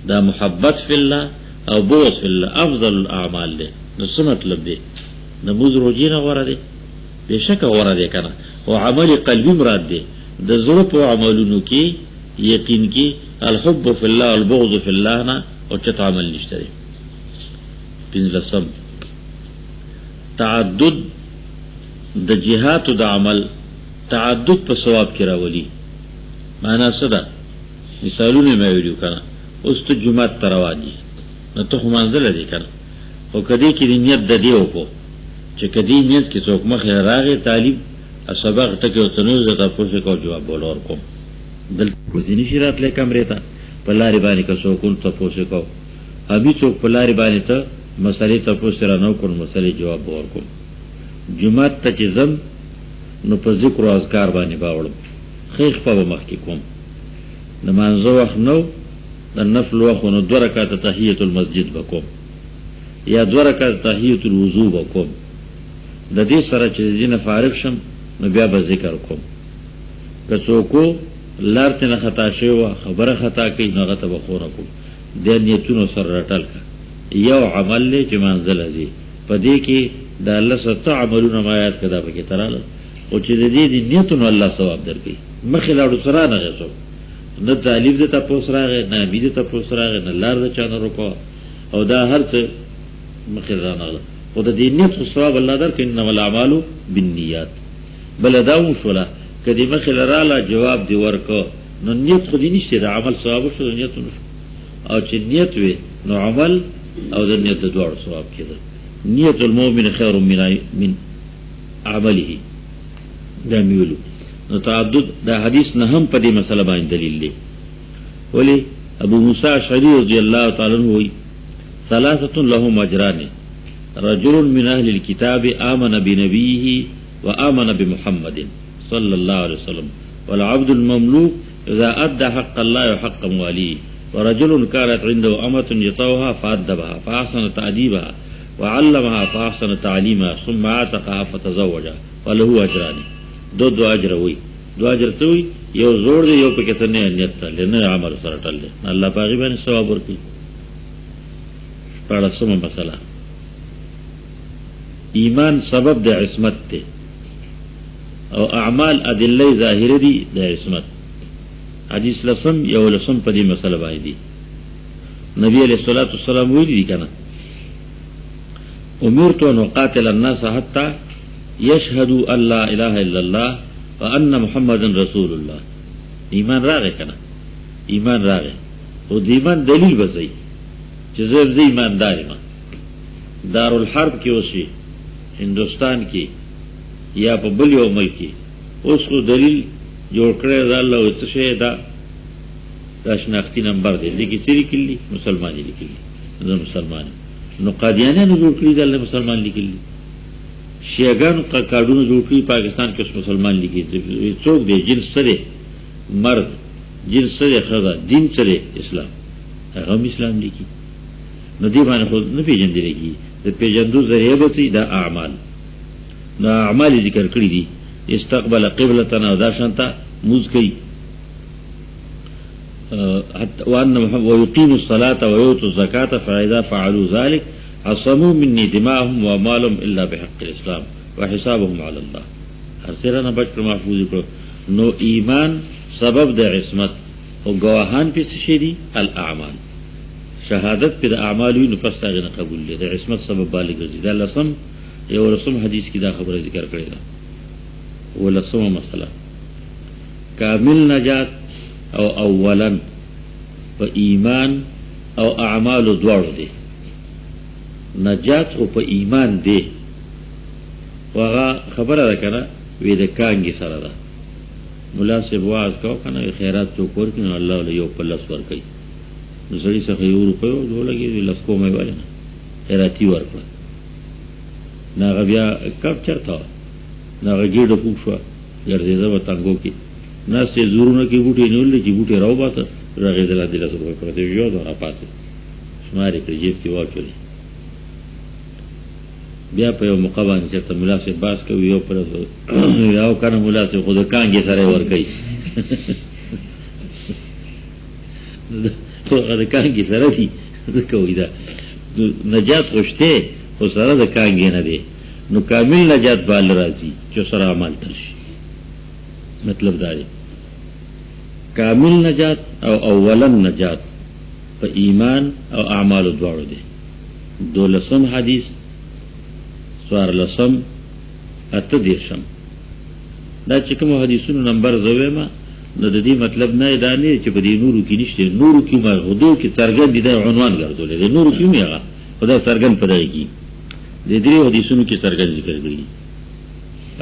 دا محبت فی الله او بغض فی الله افضل الاعمال دی. نو څه مطلب دی؟ نماز روزي نه غوړه دی، بشک غوړه دی کنه، او عمل قلبی مراد دی. د زړه په عملونو کې یقین کې الحب فی الله والبغض فی الله نه او چت عمل نشته دی. پنځلسم تعدد د جهات د عمل، تعدد په ثواب کې راولي. معنا څه ده؟ مثالونه مې ویلو کنه. اوس ته جمعه تروانی نو ته منځله دی کنه، او کدی کې نیت د دیو کو چې کدی نیت کې څوک مخه راغی طالب اسبق ټکو تنو زته پوښتنه کو جواب ولور کوم دل کوزینی شرات له کمرې ته په لارې باندې که څوک ته پوښتنه کو ابي څوک په لارې باندې ته مسلې ته پوښتنه نو کوم مسلې جواب ورکوم. جمعه ته چې زم نو په ذکر او اذکار باندې باوړم، خیخ په مخ کې کوم. نماز وخت نو د نفل وخت نو 2 رکعات تحیت المسجد وکوم یا 2 رکعات تحیت الوضو وکوم. د دې سره چې دینه فارغ شم نو بیا به ذکر کوم. که څوک لارته نه خطا شي او خبره خطا کوي نو هغه ته بخوره کوم. د نیتونو سره رټل کا یو عمل له چې منزل دی په دې کې د الله ستو عملونه ما یاد کړه په کې تراله، او چې د دې نیتونو الله ثواب درکړي. مخې لاړو سره نه غوښو نه طالب د تاسو راغی نه بي د تاسو راغی نه لار د چانه رکو، او دا هر څه مخې رانغله. او د دې نیت خو ثواب الله درکړي، انما الاعمال بالنیات. بل دا وشوله کدی مخې لراله جواب دی ورکو نو نیت خو دې نشته، د عمل ثواب شو نیت نو، او چې نیت وي نو عمل او د نیت د دوړ ثواب کېده. نیت المؤمن خیر من عمله دا میولو. نو تعدد دا حدیث نه هم په دې مسله باندې دلیل دی. ولی ابو موسی اشعری رضی الله تعالی عنہ وی ثلاثه لهم اجران، رجل من اهل الكتاب آمن بنبيه وآمن بمحمد صلى الله عليه وسلم، والعبد المملوك اذا ادى حق الله وحق مواليه، ورجل كانت عنده أمة يطوها فأدبها فأحسن تأديبها وعلمها فأحسن تعليمها ثم عاتقها فتزوجها وله أجران. دو أجر وي، دو أجر توي یو زور دی یو پکې ته نه نیت ته نه عمل سره ټل دی. الله پاغي باندې ثواب ورکړي. پړه سم مسله ایمان سبب د عصمت ته، او اعمال ادله ظاهره دي د عصمت. حدیث لسم یو لسم په دې مسله باندې دی. نبی علیہ الصلوۃ والسلام ویلي دي کنه امرت ان اقاتل الناس حتى يشهدوا ان لا اله الا الله وان محمدا رسول الله. ایمان راغی کنه، ایمان راغی او د ایمان دلیل بځای چې زه ایماندار یم. دارالحرب کې اوسې هندوستان کې یا په بل یو ملک کې اوس خو دلیل جوړ کړی دا الله او څه شی دا شناختی نمبر دی لیکي سری کلی مسلمان لیکلی زه مسلمان نو قادیانانو جوړ کړی دا الله مسلمان لیکلی شیعاګانو کارډونه جوړ کړي پاکستان کې اوس مسلمان لیکي څوک دی جنس سره مرد جنس سره ښځه دین سره اسلام هغه اسلام لیکي نو دی باندې خو نه پیژندل کېږي د پیژندو ذریعه به دا اعمال دا اعمال ذکر کړی دي استقبل قبلتنا او دا شانتا موز کوي وان محمد ويقيم الصلاه ويؤتوا الزكاه فاذا فعلوا ذلك عصموا مني دماءهم واموالهم الا بحق الاسلام وحسابهم على الله هر سره نه بچ محفوظ کړو نو ایمان سبب د عصمت او گواهان په څه دي الاعمال شهادت پر اعمال وی نو پس هغه نه قبول دي د عصمت سبب بالغ دي دا لسم یو رسم حدیث کی دا خبره ذکر کړی دا ولسم مسله کامل نجات او اولا په ایمان او اعمال دواړو دي نجات او په ایمان دی وغه خبره ده کنه وې د کانګي سره ده مناسب واز کو کنه خیرات تو کور کنه الله له یو پلس ور کوي نو سړي څخه یو روپیه ولګي لس کومه وایي نه خیراتی ورکړه ناغه بیا کب چرته ناغه ګډه پوښه ګرځیدا و تنګو کې ناسې زورونه کې بوټي نیولې چې بوټي راو باته راغې دلا دلا سره پکې یو دا پاتې شماري کې جیب کې واچولې بیا په یو موقع باندې چې مناسب باس کوي یو پر یو کنه مناسب خود کانګي سره ور کوي تو هغه کانګي سره دي کوي دا نجات خوشته خو سره د کانګي نه دی نو کامل نجات بال راځي چې سره عمل ترشي مطلب دا دی کامل نجات او اولن نجات په ایمان او اعمال دواړو دی دولسم حدیث سوار لسم اته دیرشم دا چې کوم حدیثونو نمبر زوی ما نو د دې مطلب نه دا نه چې په دې نورو کې نشته نورو کې ما غدو کې څرګند دي عنوان ګرځولې دي نورو کې میغه خدا څرګند پدې کې د دې حدیثونو کې څرګند ذکر کړی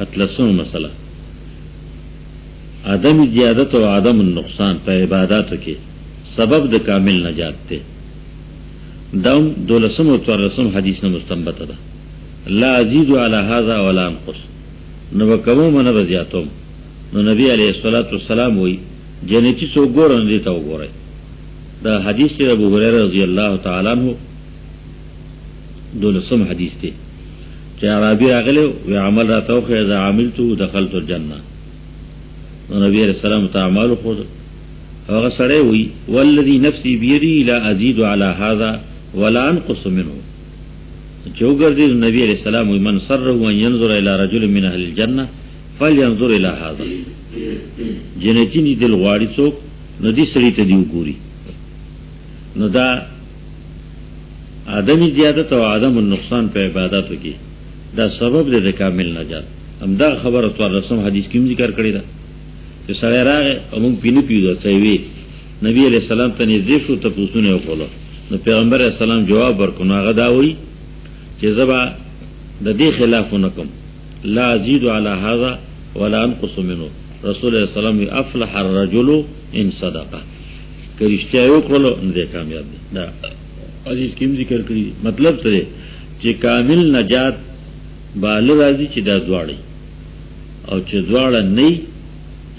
اتلسم مسله عدم زیادت او عدم النقصان په عبادتو کې سبب د کامل نجات ته داوم دولسم او څوارلسم حدیث نه مستنبط ده لا ازيد على هذا ولا انقص نو وکمو من بزیاتم نو نبی علیہ الصلوۃ والسلام وی جنتی سو ګورن دي تا وګورئ دا حدیث دی ابو هريره رضی الله تعالی عنہ دولسم حدیث دی چې عربی راغله و عمل راتو خو اذا عملت دخلت الجنه نو نبی علیہ السلام تعامل خو هغه سره وی والذي نفسي بيدي لا ازيد على هذا ولا انقص منه چوګر دی نبی علیہ السلام وی من سره ان ينظر الى رجل من اهل الجنه فلينظر الى هذا جنتی دی دل غواړي څوک نو دې سړی ته دی وګوري نو دا آدمی زیادت او عدم النقصان په عبادتو کې دا سبب دی د کامل نجات همدا خبره تو رسم حدیث کې ذکر کړی دا چې سړی راغی موږ پینې پیو ته وی نبی علیہ السلام ته نږدې شو ته پوښتنه وکړه نو پیغمبر علیہ السلام جواب ورکړ هغه دا وی چې زبا د دې خلاف نکم لا ازيد على هذا ولا انقص منه رسول الله صلی الله علیه وسلم افلح الرجل ان صدق کرشتیا یو کولو نه کامیاب دي دا حدیث کې ذکر کړی مطلب څه دی چې کامل نجات بال راځي چې دا دواړي او چې دواړه نه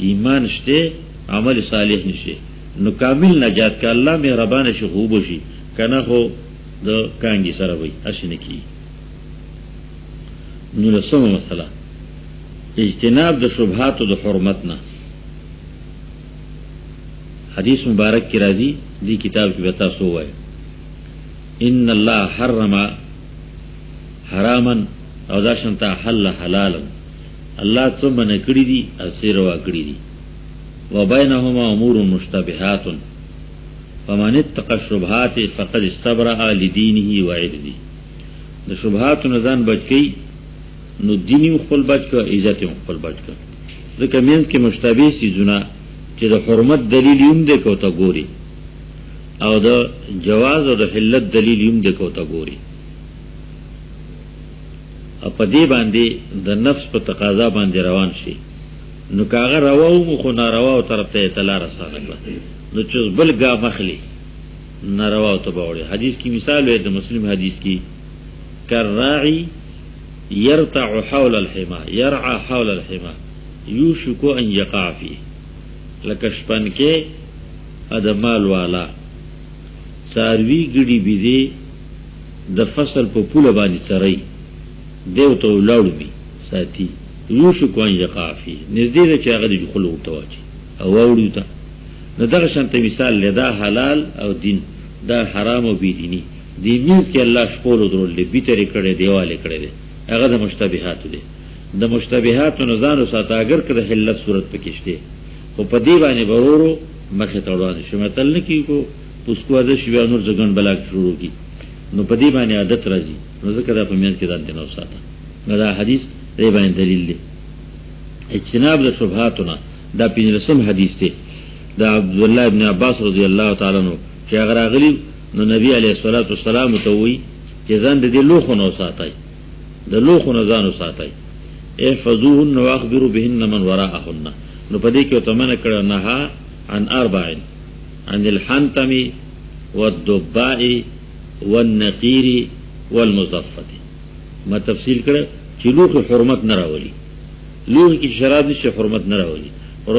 ایمان شته عمل صالح نشي نو کامل نجات ک الله مهربان شي خوب شي کنه خو د کانګي سره وي اشنه کی نو له سمه مسله اجتناب د شبهات او د حرمتنا حدیث مبارک کی راضی دی کتاب کی بتا سو ہے ان الله حرم حراما او دا شنتا حل حلالا الله ثم نکړی دی اسیر وا کړی دی وبينهما امور مشتبهات فمن اتقى الشبهات فقد استبرأ لدينه وعرضه د شبهات نزان بچی نو دینی خپل بچ کو عزت خپل بچ کو ځکه مینس کې مشتبه سي زنا چې د حرمت دلیل یم د کوته ګوري او د جواز او د حلت دلیل یم د کوته ګوري په دې باندې د نفس په تقاضا باندې روان شي نو کاغه رواو خو ناروا او طرف ته اطلاع رسانه نو چې بل ګا مخلي ناروا او تباوړي حدیث کی مثال ہے د مسلم حدیث کی کراعی يرتع حول الحما يرعى حول الحما يوشك ان يقع فيه لکه شپن کې ادمال والا ساروی ګډي بيدي د فصل په پوله باندې سړی دیو ته ولاړوي ساتي يوشك ان يقع فيه نږدې چې هغه د خلو تواچي او وړو ته نو دغه شانته مثال لدا حلال او دین دا حرام او بيديني دی میز کې الله شپول درول دی بیتري کړي دیواله کړي هغه د مشتبهات دي د مشتبهات نو ځانو ساته اگر کړه حلت صورت پکې شته او په دی باندې ورورو مخه تړوان شي متل نه کیږي پوسکو د شی نور ځګن بلاک شروع کی نو په دی باندې عادت راځي نو ځکه دا په میز کې ځان نو ساته دا حدیث دی باندې دلیل دی اجتناب د شبهاتنا دا پینځم حدیث دی دا عبد الله ابن عباس رضی الله تعالی عنہ چې هغه راغلی نو نبی علیہ الصلوۃ والسلام ته وی چې ځان د دې لوخو نو ساتای د لوخو نه ځانو ساتای احفظوهن واخبروا بهن من وراءهن نو پدې کې ته منه کړه نه عن اربع عن الحنتم والضباء والنقير والمزفت ما تفصیل کړه چې لوخ حرمت نه راولي لوخ کې شراب نشي حرمت نه راولي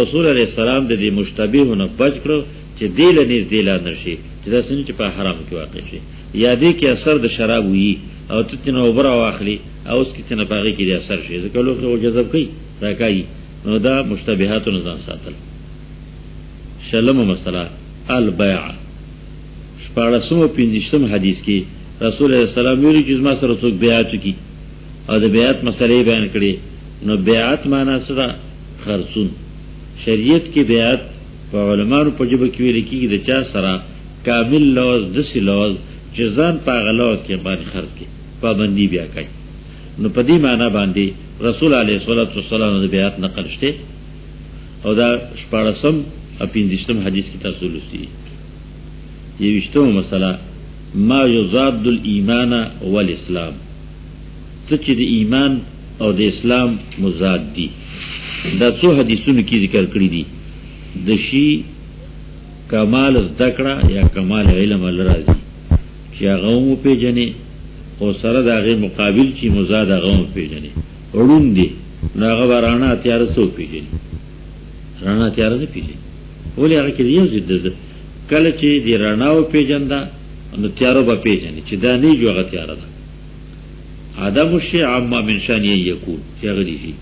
رسول علیہ السلام د دې مشتبهونه بچ کړو چې دیل نه دیل نشي چې دا څنګه چې په حرام کې واقع شي یا دې کې اثر د شراب وي او تتنه وبره واخلي او اس کې تنه باغی کې اثر شي ځکه لوخ او جذب کوي راکای نو دا مشتبهات نه ځان ساتل شلم مسله البيع شپارسم او پنځم حدیث کې رسول الله صلی الله علیه وسلم چې ما سره څوک بیعت کی او د بیعت مسلې بیان کړي نو بیعت معنا سره خرڅون شریعت کې بیعت په علماء په جبه کې ویل کېږي د چا سره کامل لوز د سلوز چې ځان په غلوز کې باندې خرڅ کې پابندي بیا کوي نو په دې معنا باندې رسول علیه الصلاۃ والسلام د بیعت نقل شته او دا شپارسم او پنځم حدیث کې تاسو لوستي یوشتمه مسله ما یزاد الایمان والاسلام څه چې د ایمان او د اسلام مضاد دي دا څو حدیثونو کې ذکر کړی دي د شی کمال ذکر یا کمال علم الرازی چې هغه مو پیژنې او سره د هغه مقابل چې مضاد هغه مو پیژنې وړون دي هغه ورانه تیار سو پیژنې رانا تیار نه پیژنې ولې هغه کې یو ضد ده کله چې دی راناو پیژندا نو تیارو به پیژنې چې دا نه جوړه تیار ده ادم شی عامه من شان یکون چې هغه دي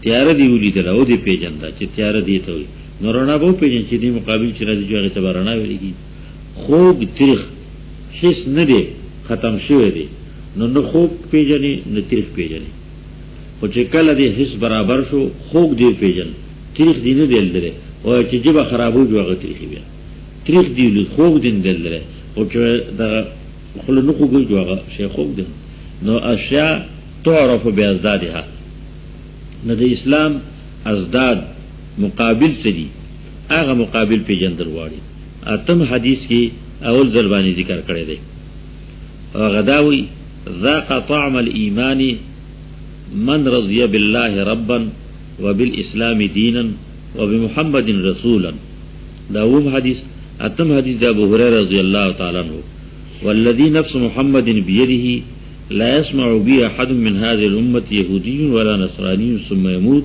تیار دی ولیدل او دی پیژندا چې تیار دی ته وي نو رانا به پیژن چې دی مقابل چې راځي هغه ته رانا ویلږي خوب تاریخ هیڅ نه دی ختم شوی دی نو خوب پیژنې نه تاریخ پیژنې او چې کله دی هیڅ برابر شو خوب دی پیژن تاریخ دی نه دلته او چې جبه خرابو جوړه تاریخ بیا تاریخ دی له خوب دین دلته او چې دا خلک نو خوب جوړه شي خوب دی نو اشیاء تعرف بازدادها نو د اسلام ازداد مقابل سدي هغه مقابل پیجندل واړي اتم حدیث کې اول ځلوانی ذکر کړی دی هغه داوی ذاق طعم الايمان من رضي بالله ربا وبالاسلام دينا وبمحمد رسولا داوم حدیث اتم حدیث ابو هريره رضی الله تعالی عنہ والذي نفس محمد بيده لا يسمع بي احد من هذه الامه يهودي ولا نصراني ثم يموت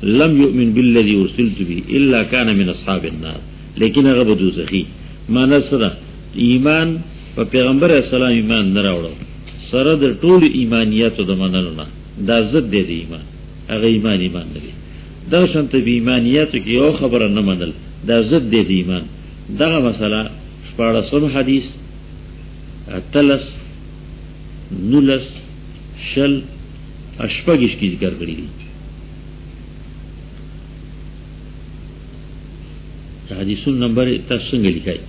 لم يؤمن بالذي ارسلت به الا كان من اصحاب النار لیکن هغه به دوزخی ما نصر ایمان په پیغمبر اسلام ایمان نه راوړو سره د ټول ایمانیاتو د منلو نه دا ضد دی ایمان هغه ایمان نه دی دا شانته به ایمانیاتو کې یو خبره نه منل دا ضد دی ایمان دغه مسله شپارسم حدیث اتلس نولس شل اشپاگش کی ذکر کری دی حدیثون نمبر تاسو څنګه لیکای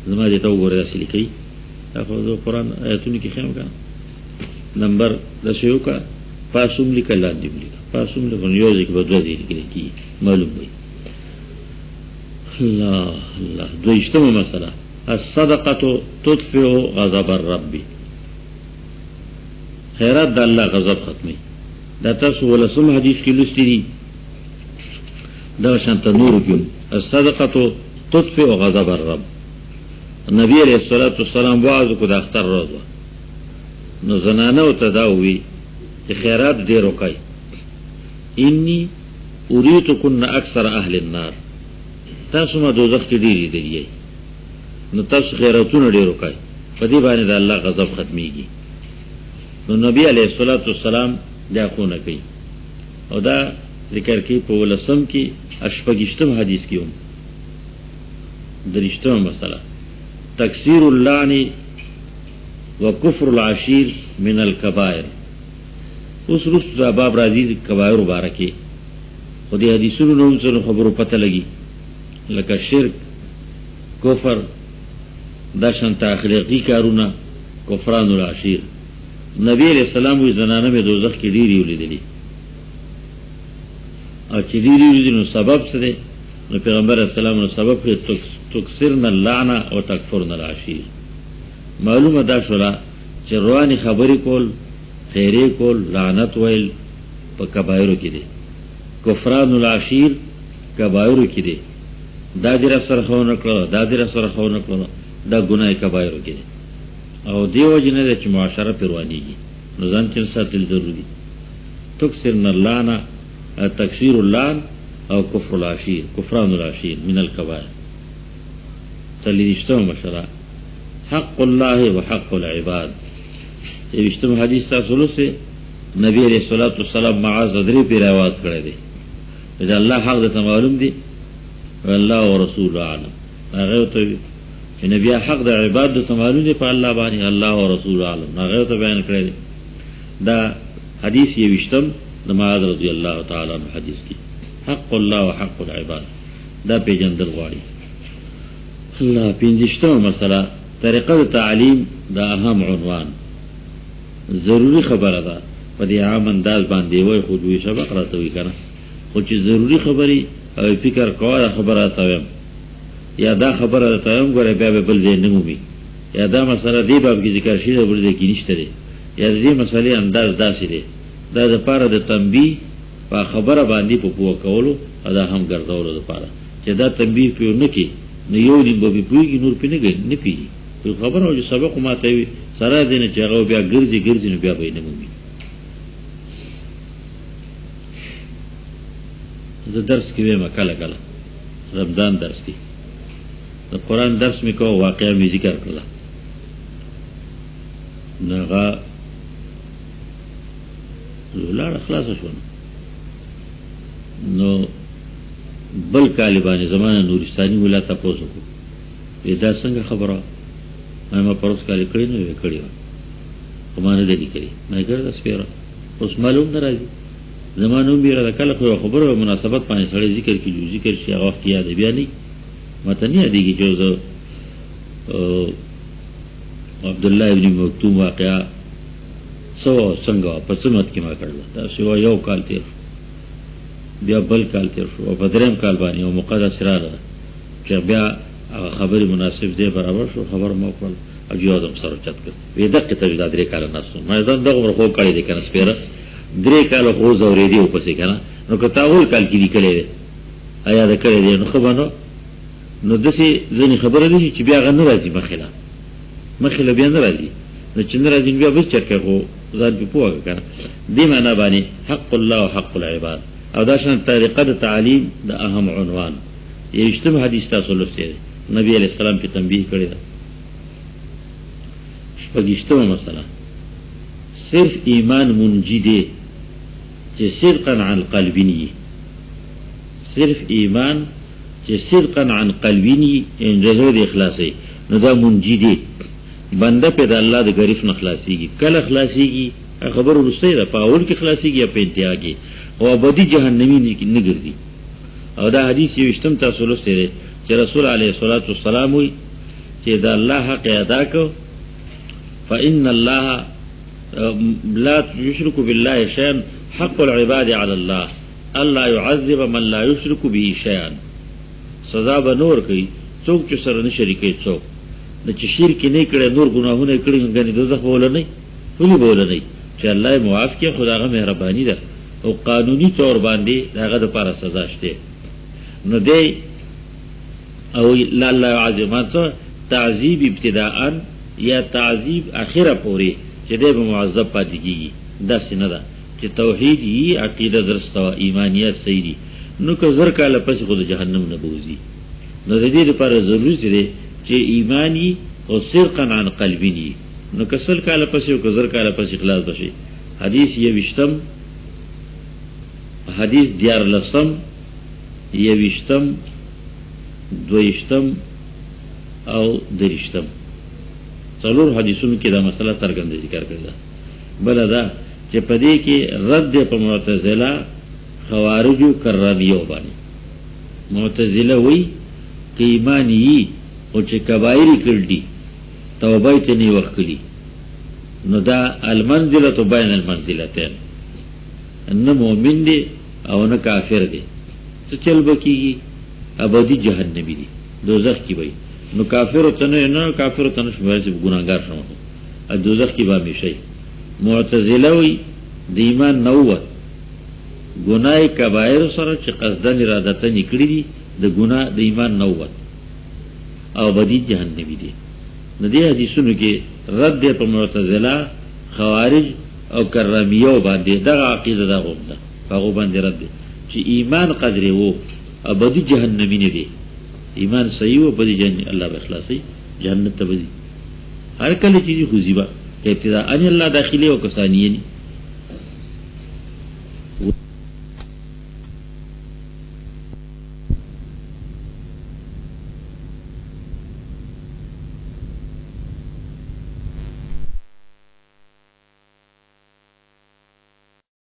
زما دې ته وګوره چې لیکي تاسو قرآن آیاتونه کې خیم کا نمبر د شیو کا پاسوم لیکل لاندې لیکل پاسوم له یو ځکه په دوه ځای کې کی معلوم وي الله الله دویشتمه مسله الصدقه تطفئ غضب الرب خیرات د الله غضب ختمي دا تاسو ولسم حدیث کې لوستي دي دا شانت نور کې الصدقه تطفئ غضب الرب. نبی علیہ الصلوۃ والسلام واعظ کو د اختر ورځ نو زنانه او تداوی چې خیرات ډیر وکای. انی اریتکن اکثر اهل النار، تاسو ما دوزخ کې ډیری دی نو تاسو خیراتونه ډیر وکای، په دې باندې د الله غضب ختميږي. نو نبی علیہ الصلوۃ والسلام دا خو نه کوي او دا ذکر کې په ولسم کې اشپږشتم حدیث کې هم درشتم مسله تکثیر اللعن وکفر العشیر من الکبائر. اوس رسول باب راځي کبائر مبارکه خو دې حدیثونو نوم څه خبرو پته لګي لکه شرک، کفر، دا شانت اخلاقی کارونه، کفران العشیر. نبی علیہ السلام وی زنانه به دوزخ کې ډیری ولیدلی او چې ډیری ولیدل نو سبب څه دی؟ نو پیغمبر اسلام نو سبب کې تکثرن اللعنه او تکفرن العشیر. معلومه دا شولا چې رواني خبرې کول، خیره کول، لعنت ویل په کبایرو کې دي. کفران العشیر کبایرو کې دي. دا دې سره خو نه کړو، دا دې سره خو نه کړو، دا ګناه کبایرو کې دي. او دیو جنه چې معاشره پروانیږي نو ځان چې ساتل ضروري. تکثرن اللعنه تکثیر اللعن او کفر العشیر، کفران العشیر من الکبائر. تلیشتم مشرع حق الله و حق العباد. یوشتم حدیث تاسو سے نبی علیہ الصلوۃ والسلام معاذ ادری پہ روایت کړی دی چې الله حق ته معلوم دی والله ورسول اعلم. هغه ته چې نبی حق د عبادت ته معلوم دی په الله باندې، الله ورسول اعلم هغه ته بیان کړی دی. دا حدیث یوشتم د معاذ رضی الله تعالی عنہ حدیث کی حق الله و حق العباد دا پیجندل غواړي. الله پنځشتمه مسله طریقه تعلیم دا اهم عنوان ضروری خبره ده په دې عام انداز باندې وای خو دوی سبق راته وی کنه خو چې ضروری خبري او فکر کوه خبره تاوم یا دا خبره تاوم غره بیا به بل ځای نه مومي یا دا مسله دی باب کې ذکر شي بل ځای کې نشته دی یا دې مسلې انداز داسې دی دا د پاره د تنبیه په خبره باندې په پوه کولو ادا هم ګرځولو لپاره چې دا تنبیه پیو نه کی نو یو دی به پیږي نور پې نه پیږي په خبره او سبق ماته وي سره دینه چې هغه بیا ګرځي نو بیا به نه مومي. زه درس کې وایم کله کله رمضان درس کې د قرآن درس مې کوه واقعا مې ذکر کړله نو هغه لاړه خلاصه شوه نو بل کالبانې زمانه نورستاني ولا تپوس وکړو دا څنګه خبره ما پروس کالی کړی نه وی کړی خو ما نه دی کړی ما ګر د سپیره اوس معلوم نه راځي زمانو بیره کله خو خبره مناسبت باندې سړی ذکر کیږي ذکر شي هغه وخت یاد بیا نه ماته نه یادېږي چې عبد الله ابن مکتوم واقعا سو څنګه په سمت کې ما کړل دا سو یو کال تیر بیا بل کال تیر شو او په دریم کال باندې او مقدس راغله چې بیا خبر مناسب دی برابر شو خبر مو کړل او جوادم سره چت کړ وې دغه ته د درې کال نه سو ما ځان دغه ورخو کړی دی کنه سپیره درې کال خو زورې دی په څه کنه نو که تاول کال کې دی کړی آیا دا کړی دی نو خو باندې نو دسي ځنی خبره دي چې بیا غن راځي مخله بیا نه راځي نو چې نه راځي بیا به چرکه خو ځان په پوهه کنه دی معنا باندې حق الله او حق العباد او دا شان طریقه د تعلیم د اهم عنوان یشتم حدیث تاسو لوستئ نبی علیہ السلام کی تنبیہ کړی دا شپږشتمه مسله صرف ایمان منجی دی چې صدقا عن قلبینی صرف ایمان چې صدقا عن قلبینی ان رضا د اخلاصي نو دا منجی دی بنده په د الله د غریب نه خلاصيږي کله خلاصيږي خبر ورسته ده په اول کې خلاصيږي په انتها کې او ابدي جهنمی نه ګرځي او دا حدیث یو اشتم تاسو لوستئ چې رسول علیه الصلاۃ والسلام وی چې دا الله حق ادا کو فإن الله لا يشرك بالله شيئا حق العباد على الله الله يعذب من لا يشرك به شيئا سزا به نور کوي څوک چې سره نه شریکي څوک د چې شرک نه کړي نور ګناهونه کړي غني دوزخ بوله نه ولي بوله نه چې الله یې معاف کړي، خو د هغه مهرباني ده او قانوني طور باندې د هغه دپاره سزا شته. نو دی او الله عظمت تعذیب ابتداءً یا تعذیب اخره پورې چې دی به معذب پاتې کېږي، داسې نه ده چې توحید یې عقیده درسته وه، ایمانیت صحیح دي، نو که زر کاله پسې خو د جهنم نه بوځي. نو د دې لپاره ضروري دی چې ایمان یې او صدقاً عن قلبین یې، نو که سل کاله پسې او که زر کاله پسې خلاص بشي. حدیث 21 حدیث 14 21 22 او 23 څلور حدیثونو کې دا مسله څرګنده ذکر کړل. بل دا چې په دې کې رد په معتزله خوارجو کرامیو باندې. معتزله وی چې ایمان یې او چې کبایر کړي توبه ته نه وکړي، نو دا المنزله بین المنزلتين، نه مؤمن دی او نه کافر دی، څه چل بکیږي ابدی جهنمی دی، دوزخ کی وي. نو کافر ته نه کافر ته نه شمار چې ګناګار شوم ا دوزخ کی به میشي. معتزله وی د ایمان نووت ګناي کبایر سره چې قصدن ارادته نکړي دي د ګناه د ایمان نووت او بدی جهنمی دی. نو دې حدیثونو کې رد په معتزله خوارج او کرامیو باندې دغه عقیده دا غوښته هغه باندې رد چې ایمان قدرې وو ابدی جهنمی نه دی، ایمان صحیح و بدی جهنم الله به اخلاصي جنت ته بدی. هر کله چې خو زیبا ته ابتدا ان الله داخلي او کسانیه